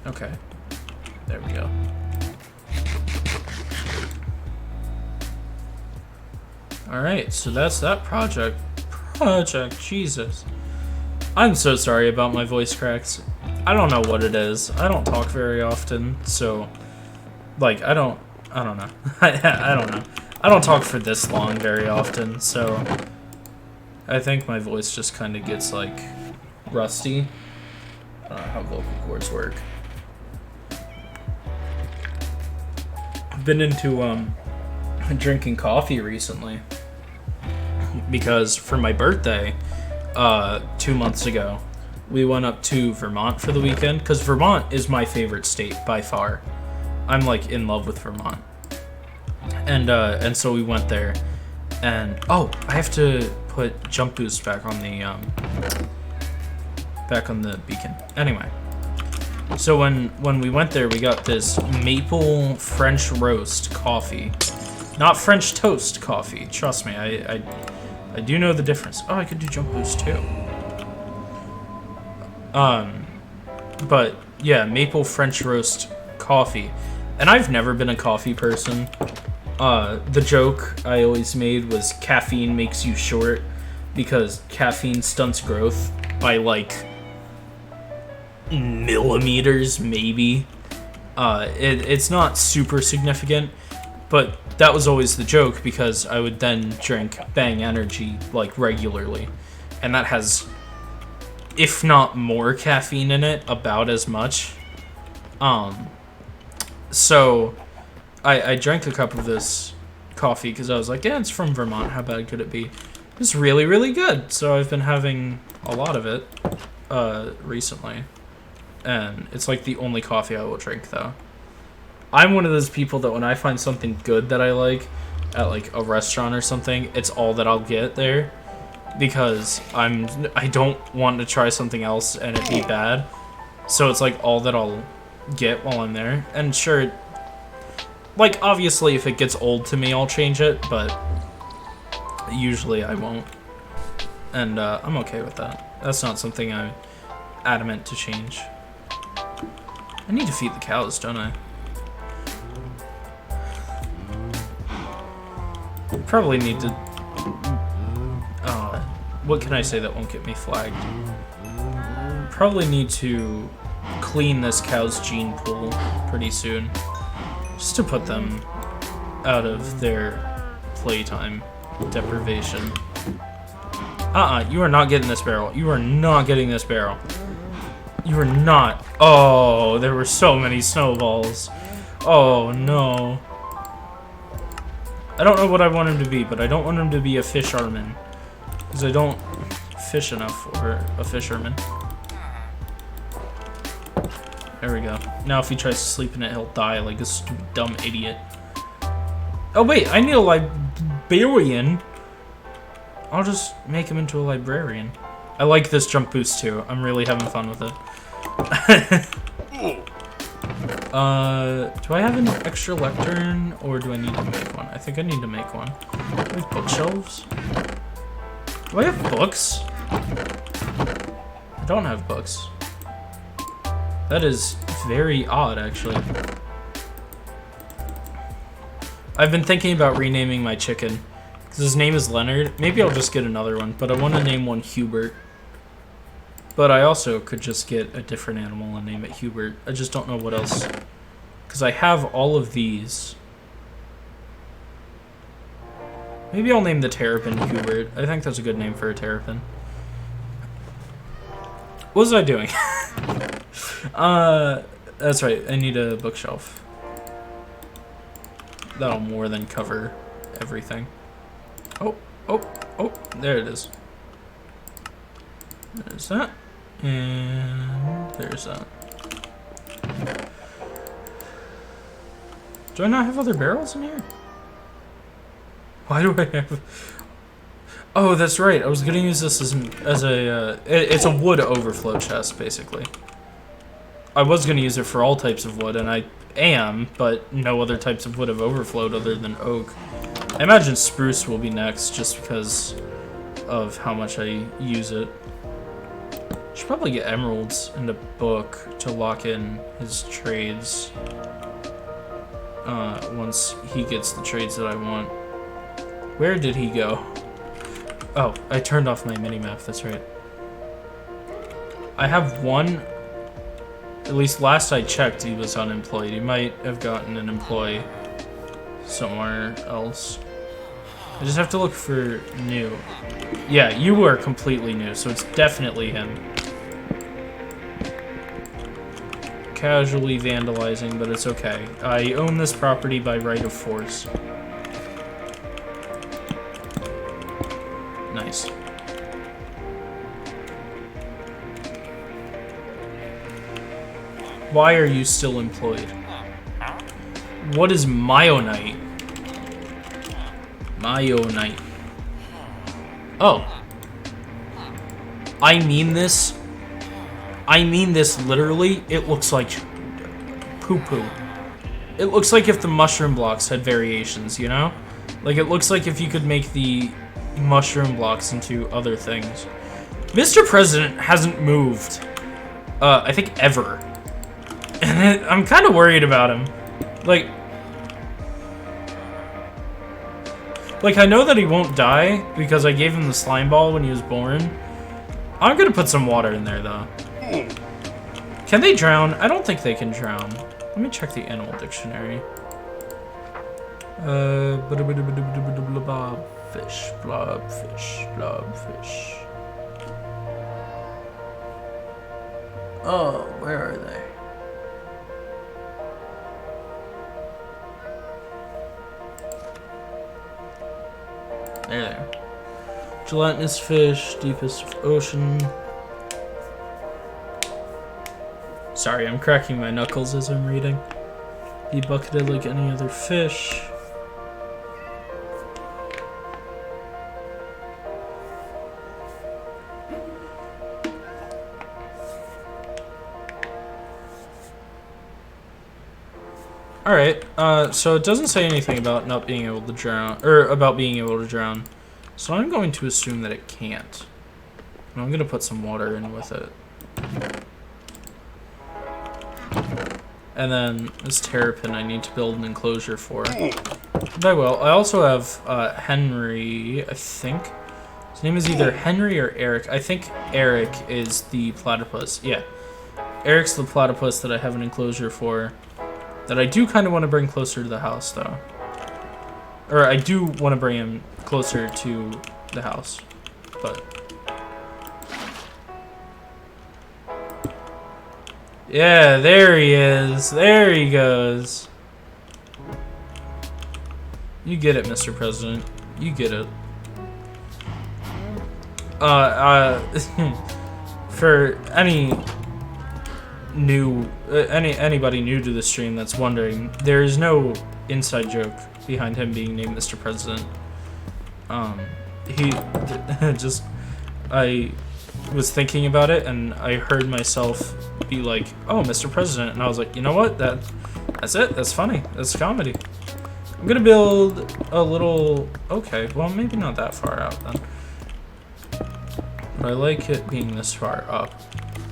Okay. There we go. Alright, so that's that project. Jesus. I'm so sorry about my voice cracks. I don't know what it is. I don't talk very often, so... Like, I don't know. I don't know. I don't talk for this long very often, so... I think my voice just kind of gets, like, rusty. I don't know how vocal cords work. I've been into drinking coffee recently because for my birthday 2 months ago we went up to Vermont for the weekend, because Vermont is my favorite state by far. I'm like in love with Vermont, and so we went there, and I have to put jump boost back on the beacon. Anyway, so when we went there, we got this maple French roast coffee, not French toast coffee. Trust me, I do know the difference. Oh, I could do jump boost too. But yeah, maple French roast coffee. And I've never been a coffee person. The joke I always made was caffeine makes you short because caffeine stunts growth by like millimeters, maybe. It's not super significant, but that was always the joke because I would then drink Bang Energy like regularly, and that has, if not more caffeine in it, about as much. So I drank a cup of this coffee because I was like, yeah, it's from Vermont, how bad could it be? It's really, really good. So I've been having a lot of it recently, and it's like the only coffee I will drink, though. I'm one of those people that when I find something good that I like at like a restaurant or something, it's all that I'll get there, because I don't want to try something else and it be bad. So it's like all that I'll get while I'm there. And sure, like obviously if it gets old to me, I'll change it, but usually I won't. And I'm okay with that. That's not something I'm adamant to change. I need to feed the cows, don't I? Probably need to... what can I say that won't get me flagged? Probably need to clean this cow's gene pool pretty soon, just to put them out of their playtime deprivation. You are not getting this barrel. You are not getting this barrel. You are not. Oh, there were so many snowballs. Oh, no. I don't know what I want him to be, but I don't want him to be a fisherman, because I don't fish enough for a fisherman. There we go. Now if he tries to sleep in it, he'll die like a stupid, dumb idiot. Oh wait, I need a librarian. I'll just make him into a librarian. I like this jump boost too. I'm really having fun with it. Do I have an extra lectern, or do I need to make one? I think I need to make one. Do I have bookshelves? Do I have books? I don't have books. That is very odd, actually. I've been thinking about renaming my chicken, because his name is Leonard. Maybe I'll just get another one, but I want to name one Hubert. But I also could just get a different animal and name it Hubert. I just don't know what else. Because I have all of these. Maybe I'll name the terrapin Hubert. I think that's a good name for a terrapin. What was I doing? That's right. I need a bookshelf. That'll more than cover everything. Oh, there it is. There's that. And there's that. Do I not have other barrels in here? Why do I have... Oh, that's right. I was gonna use this as a... it's a wood overflow chest, basically. I was gonna use it for all types of wood, and I am, but no other types of wood have overflowed other than oak. I imagine spruce will be next, just because of how much I use it. Should probably get emeralds in the book to lock in his trades. Once he gets the trades that I want. Where did he go? Oh, I turned off my minimap, that's right. I have one, at least last I checked he was unemployed. He might have gotten an employee somewhere else. I just have to look for new. Yeah, you are completely new, so it's definitely him. casually vandalizing, but it's okay. I own this property by right of force. Nice. Why are you still employed? What is Myonite? Myonite. Oh. I mean this literally. It looks like poo-poo. It looks like if the mushroom blocks had variations, you know? Like, it looks like if you could make the mushroom blocks into other things. Mr. President hasn't moved, I think, ever. And I'm kind of worried about him. Like, I know that he won't die because I gave him the slime ball when he was born. I'm gonna put some water in there, though. Can they drown? I don't think they can drown. Let me check the animal dictionary. Fish, blobfish, blobfish. Oh, where are they? There they are. Gelatinous fish, deepest of ocean. Sorry, I'm cracking my knuckles as I'm reading. Be bucketed like any other fish. Alright, so it doesn't say anything about not being able to drown, or about being able to drown. So I'm going to assume that it can't. And I'm going to put some water in with it. And then this terrapin I need to build an enclosure for. And I will. I also have Henry, I think. His name is either Henry or Eric. I think Eric is the platypus. Yeah. Eric's the platypus that I have an enclosure for. That I do kind of want to bring closer to the house, though. Or I do want to bring him closer to the house. But... yeah, there he is. There he goes. You get it, Mr. President. You get it. For any new anybody new to the stream that's wondering, there is no inside joke behind him being named Mr. President. He just, I was thinking about it and I heard myself be like, oh, Mr. President, and I was like, you know what, that's it, that's funny, that's comedy. I'm gonna build a little, okay, well, maybe not that far out then, but I like it being this far up.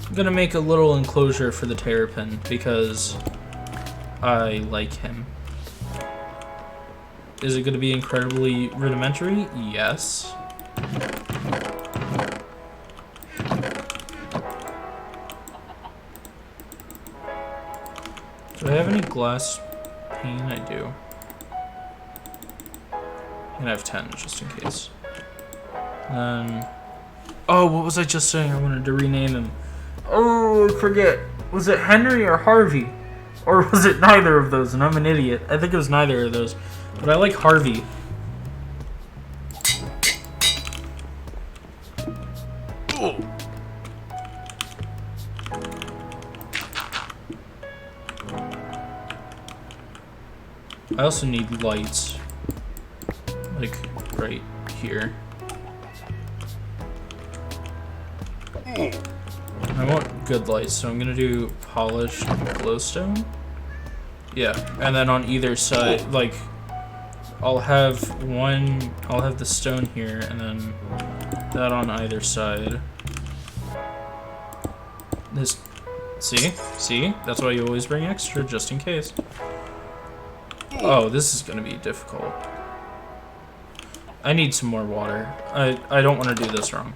I'm gonna make a little enclosure for the terrapin because I like him. Is it gonna be incredibly rudimentary? Yes. Do I have any glass pane? I do. And I have 10 just in case. Oh, what was I just saying? I wanted to rename him. Oh, I forget. Was it Henry or Harvey? Or was it neither of those? And I'm an idiot. I think it was neither of those. But I like Harvey. Oh. I also need lights. Like, right here. I want good lights, so I'm gonna do polished glowstone. Yeah, and then on either side, like, I'll have the stone here, and then that on either side. This, see? That's why you always bring extra, just in case. Oh, this is gonna be difficult. I need some more water. I don't want to do this wrong.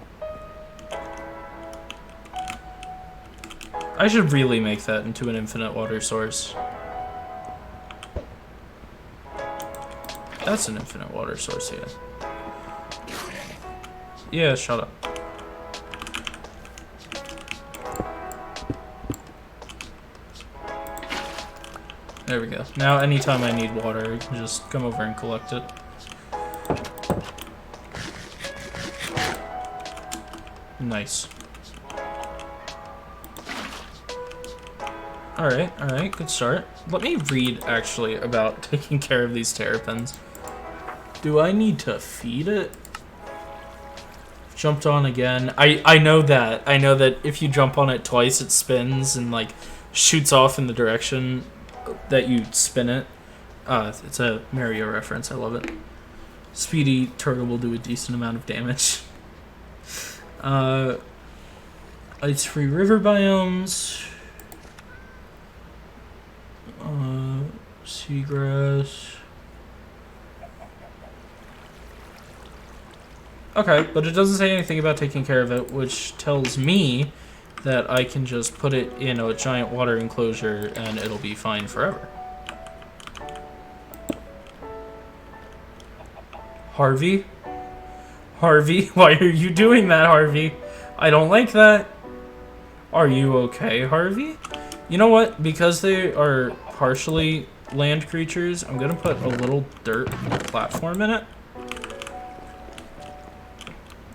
I should really make that into an infinite water source. That's an infinite water source, yeah. Yeah, shut up. There we go. Now anytime I need water, I can just come over and collect it. Nice. Alright, good start. Let me read, actually, about taking care of these terrapins. Do I need to feed it? Jumped on again. I know that. I know that if you jump on it twice, it spins and, like, shoots off in the direction that you spin it. It's a Mario reference. I love it. Speedy turtle will do a decent amount of damage. Ice-free river biomes. Seagrass. Okay, but it doesn't say anything about taking care of it, which tells me that I can just put it in a giant water enclosure and it'll be fine forever. Harvey? Harvey? Why are you doing that, Harvey? I don't like that. Are you okay, Harvey? You know what? Because they are partially land creatures, I'm gonna put a little dirt platform in it.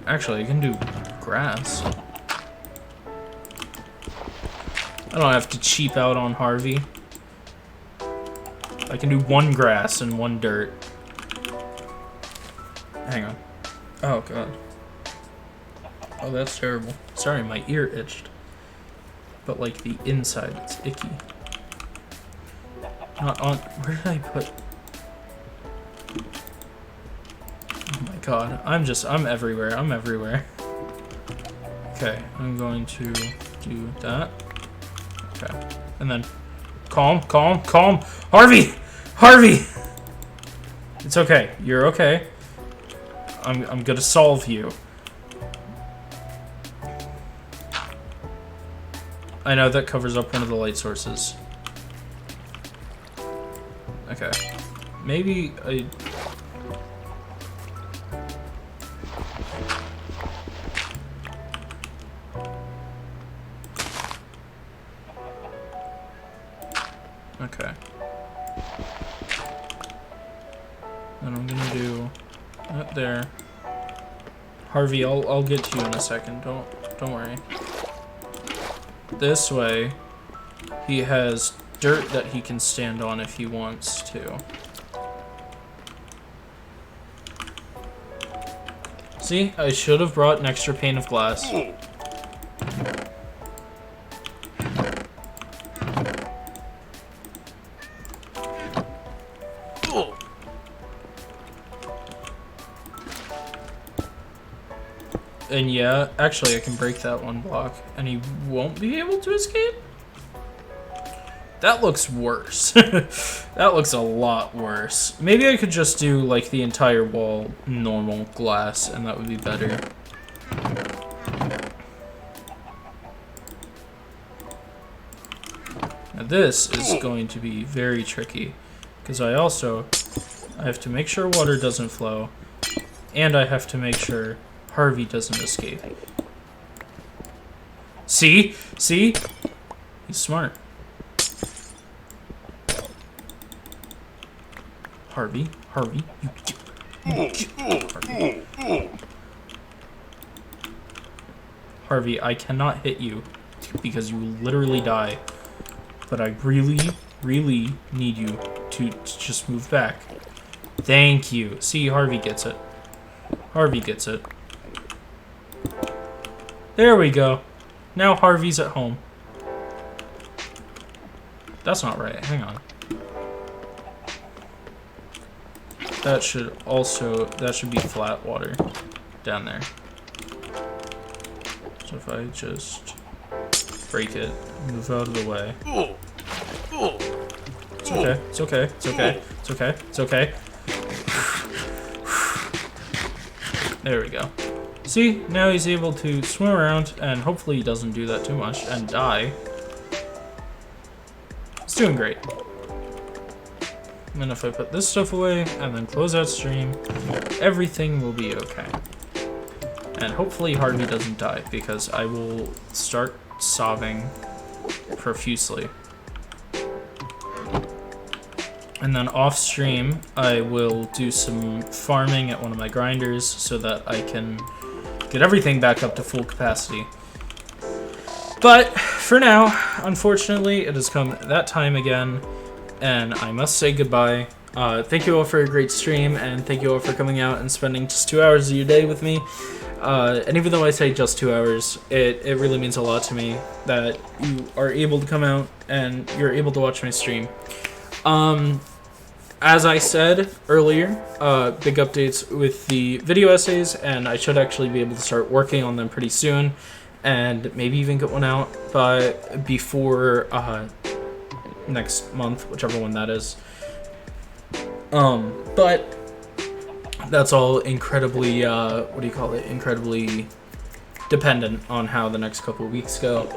Actually, I can do grass. I don't have to cheap out on Harvey. I can do one grass and one dirt. Hang on. Oh, God. Oh, that's terrible. Sorry, my ear itched. But, like, the inside, it's icky. Not on... Where did I put... Oh, my God. I'm everywhere. I'm everywhere. Okay, I'm going to do that. Okay. And then... Calm. Harvey! Harvey! It's okay. You're okay. I'm gonna solve you. I know that covers up one of the light sources. Okay. Maybe I... Okay. Then I'm gonna do that there. Harvey, I'll get to you in a second. Don't worry. This way, he has dirt that he can stand on if he wants to. See, I should have brought an extra pane of glass. And yeah, actually I can break that one block and he won't be able to escape? That looks worse. That looks a lot worse. Maybe I could just do like the entire wall normal glass and that would be better. Now this is going to be very tricky because I have to make sure water doesn't flow and I have to make sure Harvey doesn't escape. See? See? He's smart. Harvey, Harvey, Harvey, I cannot hit you because you will literally die. But I really, really need you to just move back. Thank you. See, Harvey gets it. Harvey gets it. There we go. Now Harvey's at home. That's not right. Hang on. That should be flat water down there. So if I just break it, move out of the way. It's okay. It's okay. It's okay. It's okay. It's okay. There we go. See, now he's able to swim around, and hopefully he doesn't do that too much and die. It's doing great. And then if I put this stuff away, and then close out stream, everything will be okay. And hopefully Harvey doesn't die, because I will start sobbing profusely. And then off stream, I will do some farming at one of my grinders so that I can get everything back up to full capacity. But for now, unfortunately, it has come that time again, and I must say goodbye. Thank you all for a great stream, and thank you all for coming out and spending just 2 hours of your day with me. And even though I say just 2 hours, it really means a lot to me that you are able to come out and you're able to watch my stream. As I said earlier, big updates with the video essays, and I should actually be able to start working on them pretty soon, and maybe even get one out before next month, whichever one that is. But that's all incredibly, incredibly dependent on how the next couple of weeks go.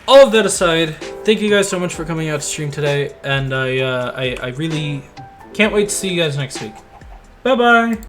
All of that aside, thank you guys so much for coming out to stream today, and I really can't wait to see you guys next week. Bye-bye!